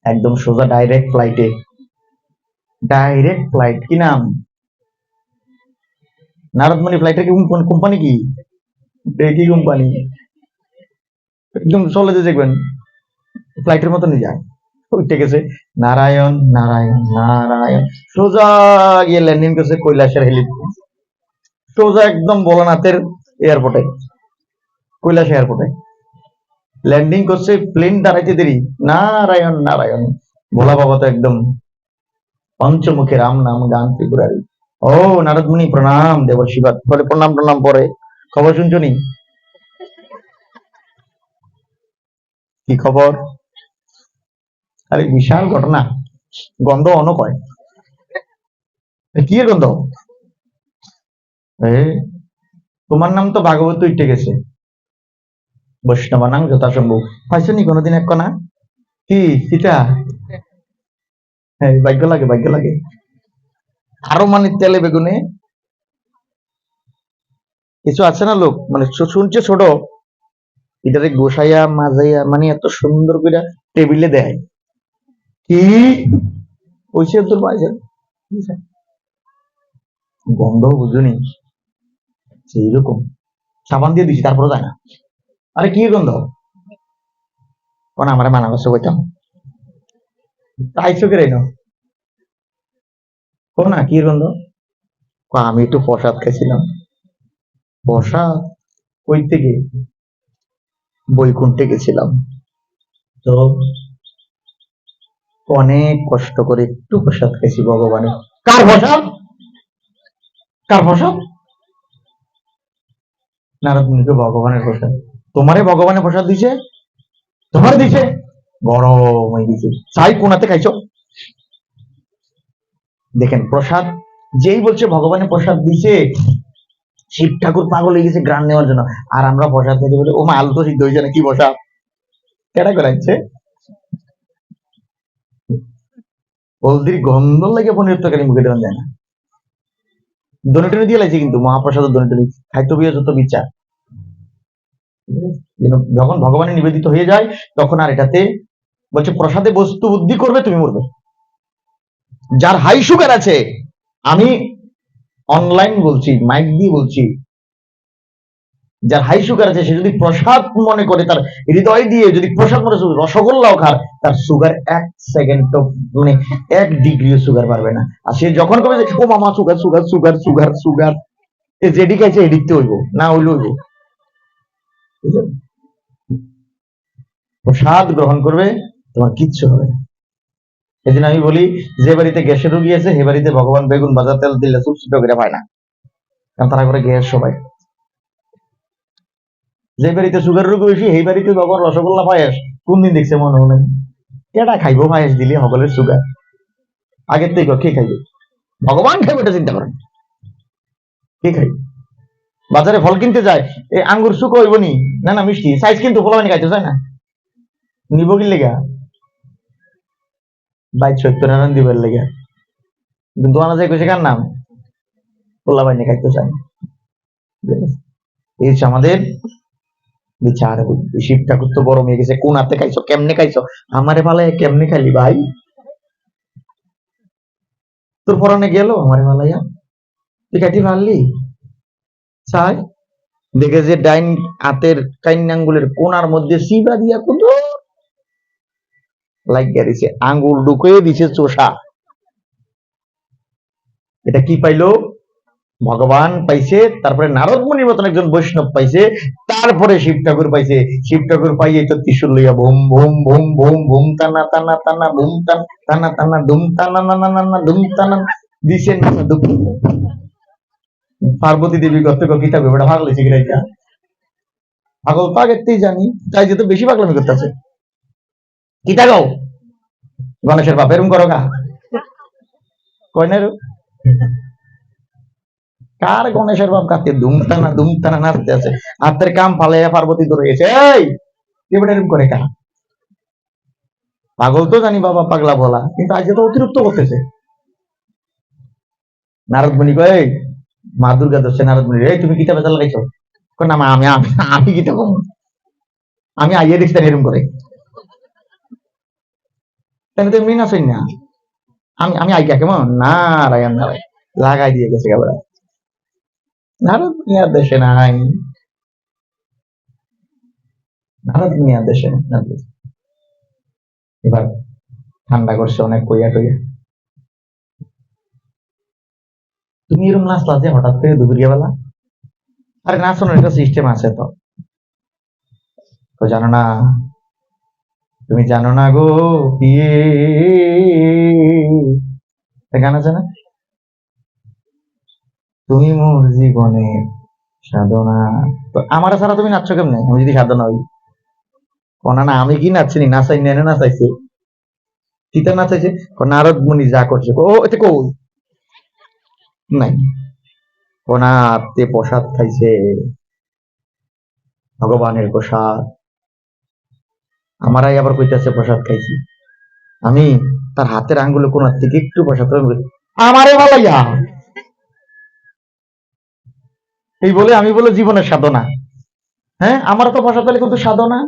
একদম সোজা ডাইরেক্ট ফ্লাইটে, ডাইরেক্ট ফ্লাইট, কি নাম নারদ মুনি ফ্লাইটের কি কোম্পানি, কি কি কোম্পানি, একদম চলে যে দেখবেন ফ্লাইটের মতনই যায়। উঠে গেছে, নারায়ণ নারায়ণ নারায়ণ, সোজা গিয়ে ল্যান্ডিং করছে কৈলাসের হেলিপ্যাড, সোজা একদম ভোলানাথের এয়ারপোর্টে, কৈলাস এয়ারপোর্টে। ল্যান্ডিং করছে, প্লেন দাঁড়াইতে দেরি, নারায়ণ নারায়ণ। ভোলা বাবা তো একদম পঞ্চমুখী রাম নাম গান ত্রিপুরারি। ও নারদ মুনি প্রণাম, দেবর্ষিবাদ পরে প্রণাম প্রণাম পরে। খবর শুনছো নি? কি খবর? আরে বিশাল ঘটনা, গন্ধ অনক হয়। কি এর গন্ধ? এ, তোমার নাম তো ভাগবত উঠে গেছে, বৈষ্ণবানাং যথাসম্ভব। পাইছো নি কোনোদিন এক কণা? কি সীতা? হ্যাঁ, ভাগ্য লাগে, ভাগ্য লাগে। আরো মানে তেলে বেগুনে কিছু আছে না লোক, মানে শুনছে ছোট, এটারে গোসাইয়া মাজাইয়া মানে এত সুন্দর করে টেবিলে দেয়। কি ওইসে তোর পাইছে গন্ধ বুঝুনি, সেই রকম সাবান দিয়ে দিছি তারপরে যায় না। আরে কি গন্ধ? কোন আমার মানা করছে কইতাম, তাইছো কে রেনো? কো না কি গন্ধ? কো আমি একটু প্রসাদ খাইছিলাম। প্রসাদ? কই থেকে? বৈকুণ্ঠে গেছিলাম তো, অনেক কষ্ট করে একটু প্রসাদ খাইছি ভগবানের। কার প্রসাদ? কার প্রসাদ? নারদ মুনিকে ভগবানের প্রসাদ। তোমারে ভগবানের প্রসাদ দিছে? তোমার দিছে? বড় মই দিছে। চাই কোনাতে খাইছো? দেখেন প্রসাদ, যেই বলছে ভগবানের প্রসাদ দিছে, শিব ঠাকুর পাগল হয়ে গেছে গ্রান নেওয়ার জন্য। আর আমরা প্রসাদ খেতে বলে ও মা আলু তো সিদ্ধ হয়েছে না, কি প্রসাদ? কেটা করাচ্ছে? হলদির গন্ধ লাগে পনির তরকারি মুখে দেওয়া যায় না। দনিটনি দিয়ে লাগছে কিন্তু মহাপ্রসাদ দনিটনি খাইতে বিয়ে যত বিচার। যখন ভগবানের নিবেদিত হয়ে যায় তখন আর এটাতে বলছে প্রসাদে বস্তু বুদ্ধি করবে তুমি মরবে। যার হাই সুগার আছে, আমি অনলাইন বলছি, মাইক দিয়ে বলছি, যার হাই সুগার আছে সে যদি প্রসাদ মনে করে, তার হৃদয় দিয়ে যদি প্রসাদ মনে রসগোল্লাও খার, তার সুগার 1 সেকেন্ড মানে 1 ডিগ্রিও সুগার পারবে না। আর সে যখন কবে যে ও মামা sugar sugar sugar sugar sugar, এ যেডি খাইছে এডিকতে হইব, না হইলে হইব। প্রসাদ গ্রহণ করবে, তোমার কিচ্ছু হবে না। সেদিন আমি বলি, যে বাড়িতে গ্যাসের রোগী আছে সে বাড়িতে ভগবান বেগুন ভাজা তেল দিলে সুপসুটো করে পায় না, কারণ তারা করে গ্যাস সবাই। যে বাড়িতে সুগার রোগ বেশি সেই বাড়িতে ভগবান রসগোল্লা পায়েস কোন দিন দেখছে মনে হয়? কেটা খাইবো পায়েস দিলে সকলের সুগার? আগের থেকে কে খাইবে? ভগবান খাইবে এটা চিন্তা করেন, কে খাইবে? বাজারে ফল কিনতে যায়, এই আঙ্গুর শুকো হইব নি, না না মিষ্টি সাইজ, কিন্তু ফল মানে খাইতে চায় না, নিব কি লেগা? 22-70 দিবের লেগা, কিন্তু আনা যায় কইছে কার নাম? পোলা বাইনে খাইতে চায় না। এই হচ্ছে আমাদের বিচার বুদ্ধি। শিব ঠাকুর তো গরম হয়ে গেছে, কোন হাতে খাইছো, কেমনে খাইছো? আমারে ভালাই কেমনে খাইলি ভাই? তোর পরানে গেল আমারে ভালাইয়া, তুই খাইতে পারলি? চাই দেখে যে ডাইন হাতের কাইন আঙ্গুলের কোনার মধ্যে সিবা দিয়া কত লাগিয়া দিছে, আঙ্গুল ঢুকিয়ে দিছে চোষা। এটা কি পাইলো? ভগবান পাইছে, তারপরে নারদ মুনির মতন একজন বৈষ্ণব পাইছে, তারপরে শিব ঠাকুর পাইছে। শিব ঠাকুর পাইয়ে তো ত্রিশূল লইয়া ভুম ভুম ভুম ভুম ভুম টানা টানা টানা ভুম টান টানা টানা ধুম টানা না না না না ধুম টানা দিছেন না দুঃখ। পার্বতী দেবী গত গীতা বেটা ভাগ লেছে গিরাইটা, পাগল তো আগেতেই জানি, তাই যে তো বেশি পাগলামি করতেছে। কিতা গাও গণেশের বাপ এরম করো গা, কয় না? কার গণেশের বাপ কাতে ধুমতানা নাচতে আছে, হাতের কাম ফালাইয়া পার্বতী ধরে গেছে। এই এবার এরকম করে কা? পাগল তো জানি বাবা, পাগলা বলা, কিন্তু আজকে তো অতিরিক্ত করতেছে। নারদ মুনি কয়, এই মা দুর্গা ধরছে নারদ মুনি, এই তুমি কিতা বেচা লাগাইছো? না মা আমি আমি আমি কিতা কম, আমি আইয়ে দেখছি এরকম করে, তাহলে তো এমনি নাচই না। আমি আমি আইয়া কেমন নারায়ণ নারায়ণ লাগাই দিয়ে গেছে একেবারে। নারদ মুনি আর দেশে নাই, নারদ মুনি আর দেশে নাই। এবার ঠান্ডা করছে অনেক কইয়া টইয়া। তুমি এরকম নাচলা যে হঠাৎ করে দুপুরিয়া বেলা? আরে নাচানোর একটা সিস্টেম আছে তো, তো জানো না, তুমি জানো না গো পিয়ে, গান আছে না, তুমি মোর জীবনে সাধনা। তো আমার ছাড়া তুমি নাচছো কেমনে আমি যদি সাধনা হই? কোনা না আমি কি নাচছি, নাচাই নেনে নাচাইছে, তিতা নাচাইছে, নারদ মুনি যা করছে ও এটা কই নাই, কোনা আত্মে প্রসাদ খাইছে, ভগবানের প্রসাদ। আমারাই আবার কইতাছে প্রসাদ খাইছি, আমি তার হাতের আঙ্গুলে কোন থেকে একটু প্রসাদ আমারে ভালাইয়া এই বলে আমি বলে জীবনের সাধনা। হ্যাঁ আমার তো প্রসাদ পেলে কিন্তু সাধনা,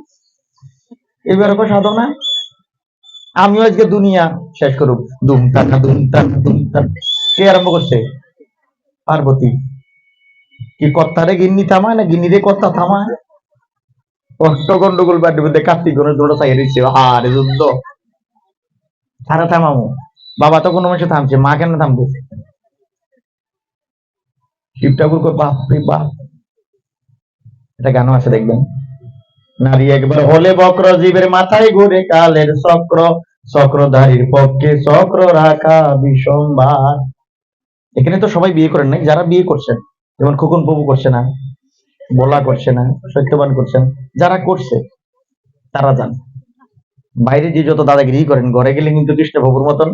এবার সাধনা। আমিও আজকে দুনিয়া শেষ করুক, দুম টাকা দুম টাকা দুম টাকা। কে আরম্ভ করছে? পার্বতী। কি কর্তারে গিন্নি থামায় না গিন্নিরে কর্তা থামায়? কষ্ট গন্ডগোল বাড়ির মধ্যে কার্তিক গণেশ দৌড়া চাই দিচ্ছে, আরে যুদ্ধ সারা থামামো। বাবা তো কোনো মানুষে থামছে, মা কেন থামবো? শিব ঠাকুর বাপরে বাপ, এটা গানও আছে দেখবেন। নারী একবার হলে বক্র, জীবের মাথায় ঘুরে কালের চক্র, চক্রধারীর পক্ষে চক্র রাখা বিষমবার। এখানে তো সবাই বিয়ে করেন নাই, যারা বিয়ে করছেন, যেমন খোকন প্রভু করছে না, বলা করছে না, সত্যবান করছেন, যারা করছে তারা জান। বাইরে যে যত দাদাগিরি করেন, ঘরে গেলে কিন্তু কৃষ্ণ প্রভুর মতন।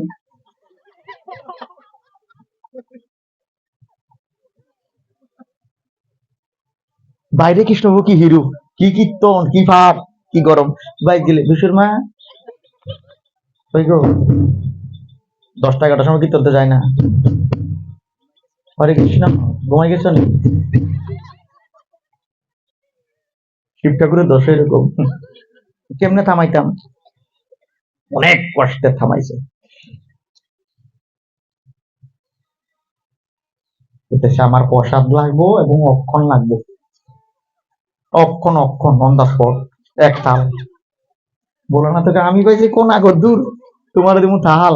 বাইরে কৃষ্ণপ্রভু কি হিরো, কি কীর্তন, কি ভাব, কি গরম। বাইরে গেলে দুশুর মা ওই গো 10টা 11টার সময় কীর্তনতে যায় না, হরে কৃষ্ণ ঘুমাই গেছেন। শিব ঠাকুরের দোষ এরকম, কেমনে থামাইতাম, অনেক কষ্টে থামাইছে। আমার প্রসাদ লাগবো এবং অক্ষণ লাগবে, অক্ষণ অক্ষণ অন দা স্পট, এক তাল। বলো না তোকে আমি পাইছি কোন আগর দূর, তোমার দিমু তাহাল।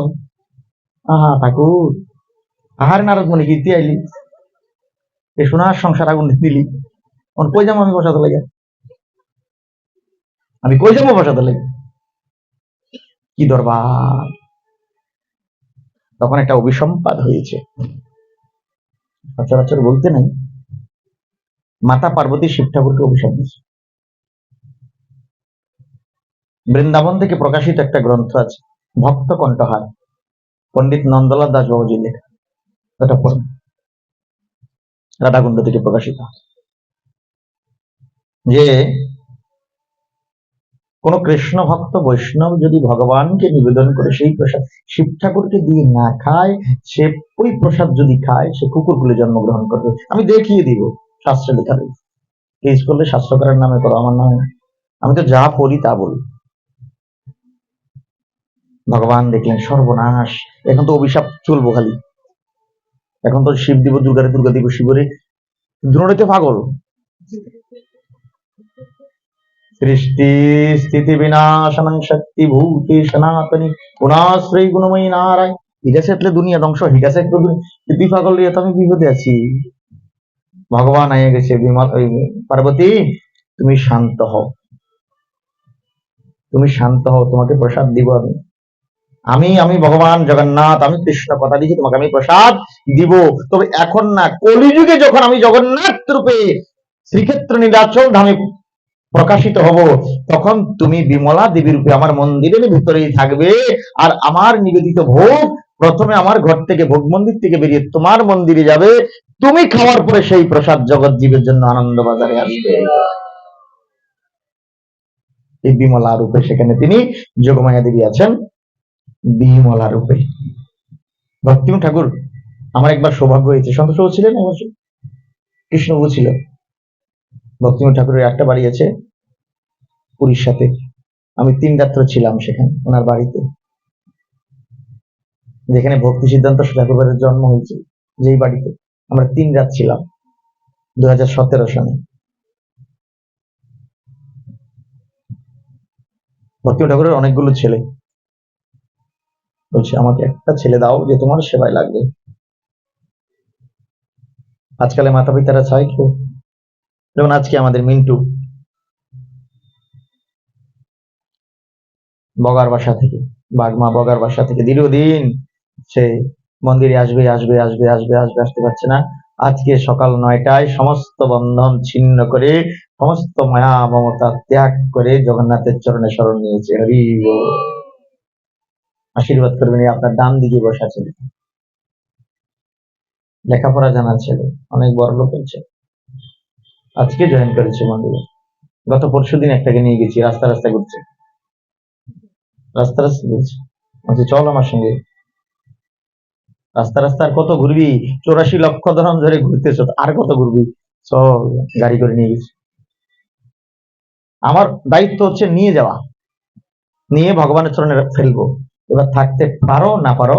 আহা ঠাকুর, আহার নারদ মনে কীর্তি আইলি, এ সোনার সংসার আগুন দিলি, কই যাবো আমি বসাতে লাগে, আমি কই যাবো বসাতে লাগে, কি দরবার। তখন একটা অভিসম্পাদ হয়েছে, সচরাচর বলতে নাই, মাতা পার্বতী শিব ঠাকুরকে অভিশাপ দিয়েছে। বৃন্দাবন থেকে প্রকাশিত একটা গ্রন্থ আছে, ভক্ত কণ্ঠহার, পণ্ডিত নন্দলাল দাস বাবুজির লেখা, এটা পড়ুন, রাধাকুণ্ড থেকে প্রকাশিত, যে কোন কৃষ্ণ ভক্ত বৈষ্ণব যদি ভগবানকে নিবেদন করে সেই প্রসাদ শিব ঠাকুরকে দিয়ে না খায়, সে ওই প্রসাদ যদি খায় সে কুকুরকুলে জন্মগ্রহণ করবে। আমি দেখিয়ে দিব, শাস্ত্রে লেখা রয়েছে। কেস করলে শাস্ত্রকারের নামে করো, আমার নামে, আমি তো যা পড়ি তা বলি। ভগবান দেখলেন সর্বনাশ, এখন তো অভিশাপ চলবো খালি, এখন তো শিব দিব দুর্গারে, দুর্গা দিব শিবরে, দুটোতে পাগল। সৃষ্টি স্থিতি বিনাশনং শক্তি ভূতে সনাতনী গুণাশ্রয়ী গুণময়ী নারায়। হিটাছে এতলে দুনিয়া ধ্বংস, হিটাছে একটু তুই পাগল রে, তো আমি বিপদে আছি। ভগবান আইয়া গেছে, পার্বতী তুমি শান্ত হও, তুমি শান্ত হও, তোমাকে প্রসাদ দিব আমি, আমি আমি ভগবান জগন্নাথ, আমি কৃষ্ণ কথা দিয়েছি তোমাকে আমি প্রসাদ দিব। তবে এখন না, কলিযুগে যখন আমি জগন্নাথ রূপে শ্রীক্ষেত্র নীলাচল ধামে প্রকাশিত হব, তখন তুমি বিমলা দেবী রূপে আমার মন্দিরের ভিতরেই থাকবে, আর আমার নিবেদিত ভোগ প্রথমে আমার ঘর থেকে, ভোগ মন্দির থেকে বেরিয়ে তোমার মন্দিরে যাবে, তুমি খাওয়ার পরে সেই প্রসাদ জগৎ জীবের জন্য আনন্দ বাজারে আসবে। এই বিমলা রূপে সেখানে তিনি যোগমায়া দেবী আছেন, বিমলা রূপে। ভক্তিম ঠাকুর, আমার একবার সৌভাগ্য হয়েছে, সন্তোষ ছিলেন অবশ্য, কৃষ্ণবাবু ছিল, ভক্তিম ঠাকুরের একটা বাড়ি আছে উড়িষ্যাতে, আমি 3 রাত্র ছিলাম সেখানে ওনার বাড়িতে, যেখানে ভক্তি সিদ্ধান্ত ঠাকুরের জন্ম হয়েছে, যেই বাড়িতে আমরা 3 রাত ছিলাম 2017 সালে। ভক্তি ঠাকুরের অনেকগুলো ছেলে, বলছে আমাকে একটা ছেলে দাও যে তোমার সেবায় লাগবে। আজকালে মাতা পিতারা চায় কেউ, যেমন আজকে আমাদের মিন্টু, বগার বাসা থেকে, বাগমা বগার বাসা থেকে দীর্ঘদিন সে মন্দিরে আসবে আসবে আসবে আসবে আসবে, আসতে পারছে না। আজকে সকাল 9টায় সমস্ত বন্ধন ছিন্ন করে, সমস্ত মায়া মমতা ত্যাগ করে জগন্নাথের চরণে শরণ নিয়েছে। হরি বল। আশীর্বাদ করবেন। এই আপনার ডান দিকে বসা ছেলে, লেখাপড়া জানা ছেলে, অনেক বড় লোকের ছেলে, আজকে জয়েন করেছে মন্দিরে। গত পরশুদিন একটাকে নিয়ে গেছি, রাস্তা রাস্তা ঘুরছে, রাস্তা রাস্তা ঘুরছে, বলছে চল আমার সঙ্গে। রাস্তা রাস্তা আর কত ঘুরবি? 84 লক্ষ ধরন ধরে ঘুরতেছ, আর কত ঘুরবি? চল, গাড়ি করে নিয়ে গেছি। আমার দায়িত্ব হচ্ছে নিয়ে যাওয়া, নিয়ে ভগবানের চরণে ফেলবো। এবার থাকতে পারো না পারো,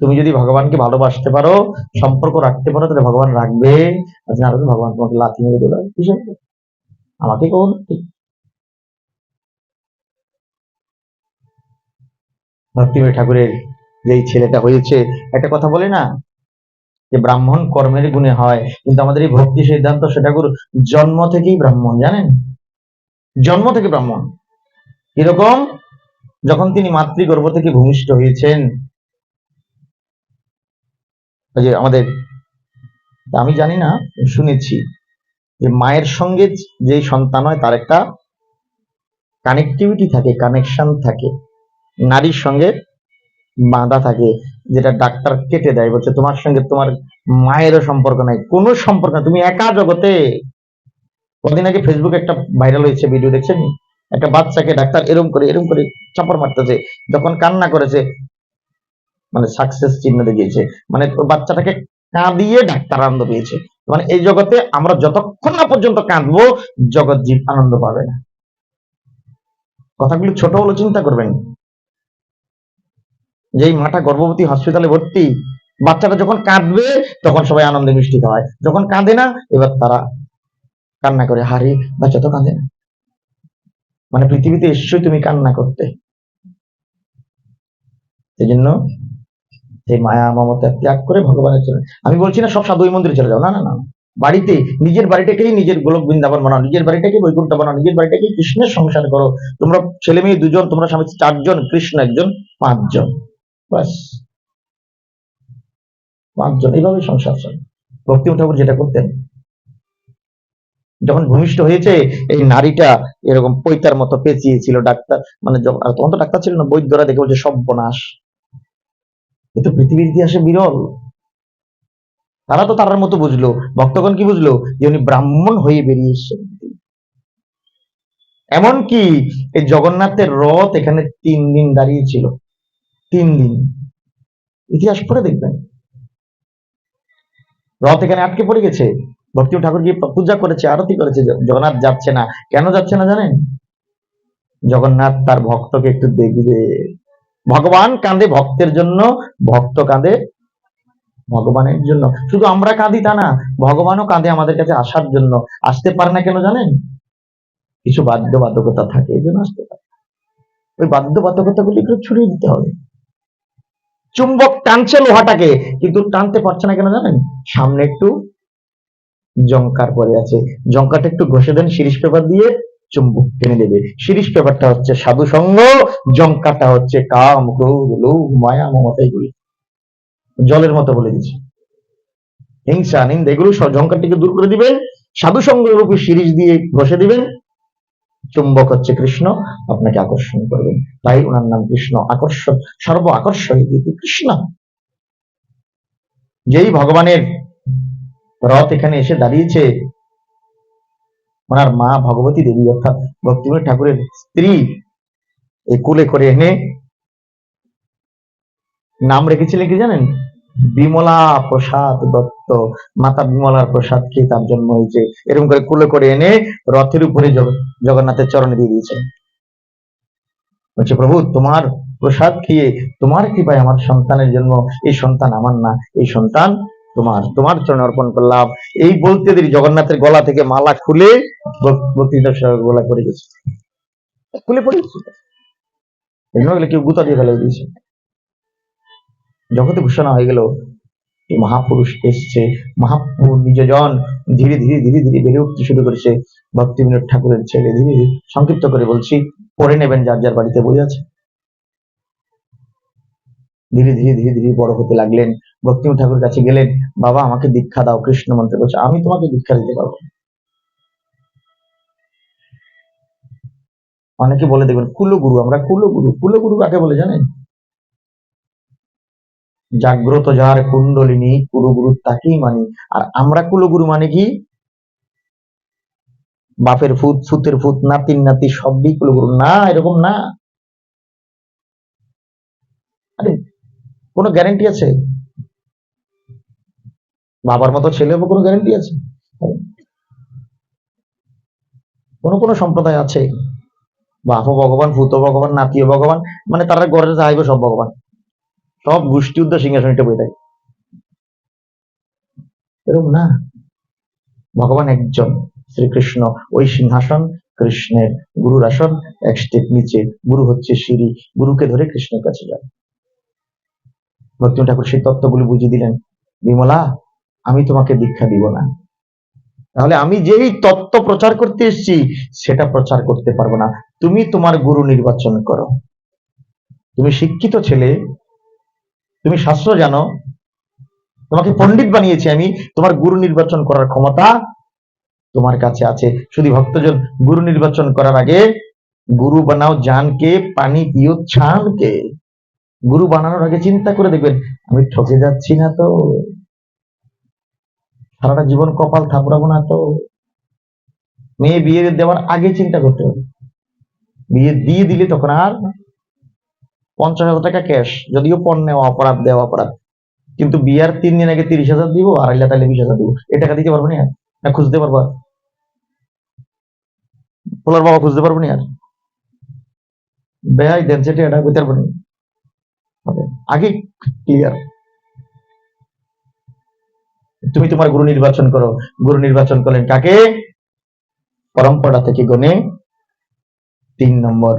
তুমি যদি ভগবানকে ভালোবাসতে পারো, সম্পর্ক রাখতে পারো, তাহলে ভগবান রাখবে। আর না রাখবে, ভগবান তোমাকে লাথি মেরে দেবে। আমাকে কখন ঠিক ভক্তিময় ঠাকুরের যেই ছেলেটা হয়েছে, একটা কথা বলে না যে ব্রাহ্মণ কর্মের গুণে হয়, কিন্তু আমাদের এই ভক্তি সিদ্ধান্ত সেটা গুরু জন্ম থেকেই ব্রাহ্মণ, জানেন? জন্ম থেকে ব্রাহ্মণ। এরকম যখন তিনি মাতৃগর্ভ থেকে ভূমিষ্ঠ হয়েছেন, ওই যে আমাদের, আমি জানি না, শুনেছি যে মায়ের সঙ্গে যেই সন্তান হয় তার একটা কানেক্টিভিটি থাকে, কানেকশন থাকে, নারীর সঙ্গে বাঁধা থাকে, যেটা ডাক্তার কেটে দেয়, বলছে তোমার সঙ্গে তোমার মায়েরও সম্পর্ক নাই, কোনো সম্পর্ক নাই, তুমি একা জগতে। কদিন আগে ফেসবুকে একটা ভাইরাল হয়েছে ভিডিও, দেখছেন? একটা বাচ্চাকে ডাক্তার এরম করে চাপড় মারতেছে, যখন কান্না করেছে, মানে সাকসেস চিহ্ন দেখিয়েছে, মানে বাচ্চাটাকে কাঁদিয়ে ডাক্তার আনন্দ পেয়েছে। মানে এই জগতে আমরা যতক্ষণ না পর্যন্ত কাঁদবো, জগৎ জীব আনন্দ পাবে না। কথাগুলো ছোট হলো, চিন্তা করবেন। যেই মাটা গর্ভবতী হসপিটালে ভর্তি, বাচ্চাটা যখন কাঁদবে তখন সবাই আনন্দে মিষ্টি খাওয়ায়, যখন কাঁদে না এবার তারা কান্না করে, হারে বাচ্চা তো কাঁদে না। মানে পৃথিবীতে এসছই তুমি কান্না করতে। সেই জন্য সেই মায়া মমতা ত্যাগ করে ভগবানের চরণে। আমি বলছি না সব সাধু ওই মন্দিরে চলে যাও, না না না। বাড়িতে, নিজের বাড়িটাকেই নিজের গোলক বৃন্দাবন বানাও, নিজের বাড়িটাকে বৈকুণ্ঠ বানাও, নিজের বাড়িটাকে কৃষ্ণের সংসার করো। তোমরা ছেলে মেয়ে 2জন, তোমরা স্বামী 4জন, কৃষ্ণ 1জন, 5জন, বাস 5জন, এইভাবে সংসার চলে। ভক্তি ঠাকুর যেটা করতেন, যখন ভূমিষ্ঠ হয়েছে এই নারীটা এরকম পৈতার মতো পেঁচিয়েছিল, ডাক্তার মানে তখন তো ডাক্তার ছিল না, বৈদ্যরা দেখে বলছে সর্বনাশ, এ তো পৃথিবীর ইতিহাসে বিরল। তারা তো তার মতো বুঝলো, ভক্তগণ কি বুঝলো? যে উনি ব্রাহ্মণ হয়ে বেরিয়ে এসেছেন। এমনকি এই জগন্নাথের রথ এখানে 3 দিন দাঁড়িয়েছিল, 3 দিন। ইতিহাস পড়ে দেখবেন, রথ এখানে আটকে পড়ে গেছে। ভক্তি ঠাকুর গিয়ে পূজা করেছে, আরতি করেছে, জগন্নাথ যাচ্ছে না। কেন যাচ্ছে না জানেন? জগন্নাথ তার ভক্তকে একটু দেখবে। ভগবান কাঁদে ভক্তের জন্য, ভক্ত কাঁদে ভগবানের জন্য। শুধু আমরা কাঁদি তা না, ভগবানও কাঁদে আমাদের কাছে আসার জন্য। আসতে পারে না কেন জানেন? কিছু বাধ্যবাধকতা থাকে, এই জন্য আসতে পারে। ওই বাধ্যবাধকতা গুলি একটু ছড়িয়ে দিতে হবে। চুম্বক টানছে লোহাটাকে, কিন্তু টানতে পারছে না কেন জানেন? সামনে একটু জংকার পরে আছে, জংকারটা একটু ঘষে দেন শিরিষ পেপার দিয়ে, চুম্বক টেনে দেবে। শিরিষ পেপারটা হচ্ছে সাধু সঙ্গ, জংকারটা হচ্ছে কাম ক্রোধ লোভ মায়া মমতা, এগুলি জলের মতো বলে দিচ্ছে। হিংসা নিন্দা এগুলো সব জংকারটিকে দূর করে দিবেন, সাধু সঙ্গ রূপী শিরিষ দিয়ে ঘষে দিবেন। চুম্বক হচ্ছে কৃষ্ণ, আপনাকে আকর্ষণ করবেন। তাই ওনার নাম কৃষ্ণ আকর্ষণ, সর্ব আকর্ষণ কৃষ্ণ। যেই ভগবানের রথ এখানে এসে দাঁড়িয়েছে, ওনার মা ভগবতী দেবী অর্থাৎ ভক্তিবিনোদ ঠাকুরের স্ত্রী এই কুলে করে এনে নাম রেখেছিলেন কি জানেন? বিমলা প্রসাদ দত্ত। মাতা বিমলার প্রসাদ খেয়ে তার জন্ম হয়েছে। এরকম করে কুলে করে এনে রথের উপরে জগন্নাথের চরণে দিয়ে দিয়েছেন। বলছে প্রভু তোমার প্রসাদ খেয়ে, তোমার কৃপায় আমার সন্তানের জন্ম, এই সন্তান আমার না, এই সন্তান তোমার, তোমার চরণে অর্পণ করলাম। এই বলতে দেরি জগন্নাথের গলা থেকে মালা খুলে ভক্তিদাস গলা পড়ে গেছে, খুলে পড়ে গেছে। এগুলো কেউ গুতা দিয়ে ফেলে দিয়েছে। জগতে ঘোষণা হয়ে গেল এই মহাপুরুষ এসছে, মহাপুরুষ নিজজন ধীরে ধীরে ধীরে ধীরে বেড়ে উঠতে শুরু করেছে। ভক্তিবিনোদ ঠাকুরের ছেলে ধীরে ধীরে, সংক্ষিপ্ত করে বলছি, পড়ে নেবেন যার যার বাড়িতে বই আছে। ধীরে ধীরে ধীরে ধীরে বড় হতে লাগলেন। ভক্তিবিনোদ ঠাকুরের কাছে গেলেন, বাবা আমাকে দীক্ষা দাও কৃষ্ণ মন্ত্রে। বলছে আমি তোমাকে দীক্ষা দিতে পারবো। অনেকে বলে দেখবেন কুলগুরু, আমরা কুলগুরু। কুলগুরু কাকে বলে জানেন? জাগ্রত যার কুণ্ডলিনী কুলগুরু তাকেই মানি। আর আমরা কুলগুরু মানে কি? বাপের ফুত, সুতের ফুত, নাতির নাতি সবই কুলগুরু না, এরকম না। আরে কোনো গ্যারেন্টি আছে? বাবার মতো ছেলে হবো, কোনো গ্যারেন্টি আছে? কোন কোন সম্প্রদায় আছে বাপও ভগবান, ভূত ভগবান, নাতিও ভগবান, মানে তারা গড়ে যাইবে সব ভগবান, সব গোষ্ঠী উদ্ধার সিংহাসনটা বই দেয়। এরকম না, ভগবান একজন শ্রীকৃষ্ণ, ওই সিংহাসন কৃষ্ণের, গুরুর আসন এক স্টেপ নিচে, গুরু হচ্ছে সিঁড়ি, গুরুকে ধরে কৃষ্ণের কাছে যায়। ভক্তিবিনোদ ঠাকুর সেই তত্ত্বগুলি বুঝিয়ে দিলেন, বিমলা আমি তোমাকে দীক্ষা দিব না, তাহলে আমি যেই তত্ত্ব প্রচার করতে এসেছি সেটা প্রচার করতে পারবো না। তুমি তোমার গুরু নির্বাচন করো। তুমি শিক্ষিত ছেলে, তুমি শাস্ত্র জানো, তোমাকে পণ্ডিত বানিয়েছি আমি, তোমার গুরু নির্বাচন করার ক্ষমতা তোমার কাছে আছে। শুধু ভক্তজন গুরু নির্বাচন করার আগে গুরু বানাও জানকে, পানি পিও ছানকে। গুরু বানানোর আগে চিন্তা করে দেখবেন আমি ঠকে যাচ্ছি না তো, সারাটা জীবন কপাল থাপড়াবো না তো। মেয়ে বিয়ে দেওয়ার আগে চিন্তা করতে হবে। বিয়ে দিয়ে দিলে তখন আর 50,000 টাকা ক্যাশ, যদিও পণ্যে অপরাধ দেওয়া অপরাধ, কিন্তু বিয়ার 3 দিন আগে 30,000 দিব, আর আইলা তাহলে 20,000 দিব। এ টাকা দিতে পারবো না, না খুঁজতে পারবো? পোলার বাবা খুঁজতে পারবো না আর বেহাই দেন সেটা এটা বুঝতে পারবো না। আগে ক্লিয়ার, তুমি তোমার গুরু নির্বাচন করো। গুরু নির্বাচন করলেন কাকে? পরম্পরা থেকে গণে 3 নম্বর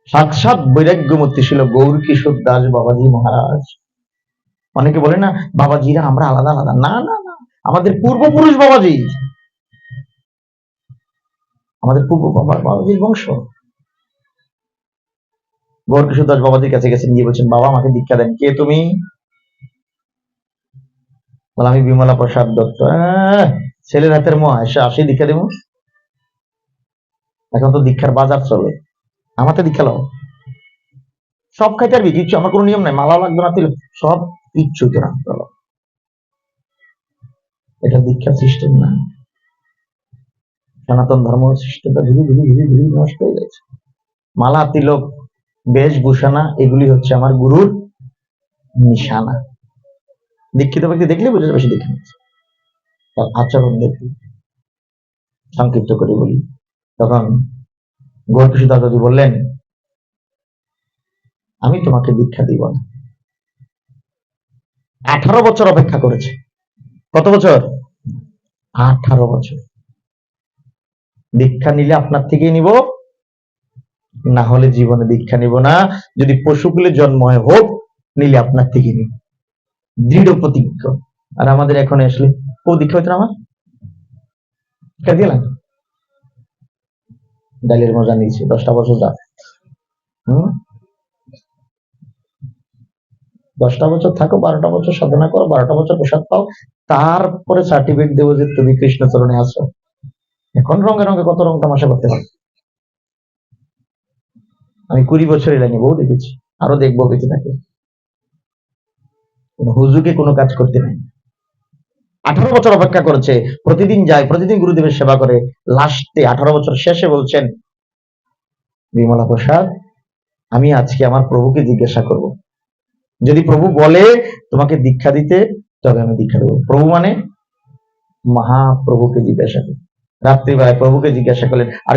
সাক্ষাৎ বৈরাগ্যমূর্তি ছিল গৌর কিশোর দাস বাবাজি মহারাজ। অনেকে বলে না বাবাজিরা আমরা আলাদা আলাদা, না না না, আমাদের পূর্বপুরুষ বাবাজি, আমাদের পূর্ব বাবাজির বংশ। গৌর কিশোর দাস বাবাজির কাছে গেছেন, গিয়ে বলছেন বাবা আমাকে দীক্ষা দেন। কে তুমি? বলে আমি বিমলা প্রসাদ দত্ত। ছেলের হাতের মোয়া, এসে আসি দীক্ষা দেবো। এখন তো দীক্ষার বাজার চলে, আমাকে দীক্ষা লাও, সব খাইতে পারবি, কিচ্ছু আমার কোনো নিয়ম নাই, মালা লাগবে না, সব কিচ্ছু তো না। এটা দীক্ষা সিস্টেম না। সনাতন ধর্ম সিস্টেমটা ধীরে ধীরে ধীরে ধীরে নষ্ট হয়ে যাচ্ছে। মালা, তিলক, বেশভূষণা এগুলি হচ্ছে আমার গুরুর নিশানা। দীক্ষিত ব্যক্তি দেখলে বুঝে বেশি দীক্ষা নিচ্ছে, তার আচরণ দেখি। সংক্ষিপ্ত করে বলি, তখন গৌরকিশোর দাদাজি বললেন আমি তোমাকে দীক্ষা দিব না। 18 বছর অপেক্ষা করেছে। কত বছর? 18 বছর। দীক্ষা নিলে আপনার থেকেই নিব, না হলে জীবনে দীক্ষা নিব না। যদি পশুকুলে জন্ম হয় হোক, নিলে আপনার থেকে নিব, দৃঢ় প্রতিজ্ঞ। আর আমাদের এখন আসলে ও দীক্ষা হইতো না, আমার দীক্ষা দিলাম, ডালের মজা নিয়েছি 10টা বছর যা। 10টা বছর থাকো, 12টা বছর সাধনা করো, 12টা বছর প্রসাদ পাও, তারপরে সার্টিফিকেট দেবো যে তুমি কৃষ্ণ চরণে আছো। এখন রঙে রঙে কত রং তামাশা করতে পারো। আমি 20 বছর এলাইনি, বউ দেখেছি, আরো দেখবো বেঁচে থাকে। হুজুকে কোনো কাজ করতে নাই। 18 বছর অপেক্ষা করেছে, প্রতিদিন যায়, প্রতিদিন গুরুদেবের সেবা করে। লাস্টে 18 বছর শেষে বলছেন বিমলা প্রসাদ আমি আজকে আমার প্রভুকে জিজ্ঞাসা করব, যদি প্রভু বলে তোমাকে দীক্ষা দিতে তবে আমি দীক্ষা দেবো। প্রভু মানে মহাপ্রভুকে জিজ্ঞাসা করি। রাত্রিবেলায় প্রভুকে জিজ্ঞাসা করলেন, আর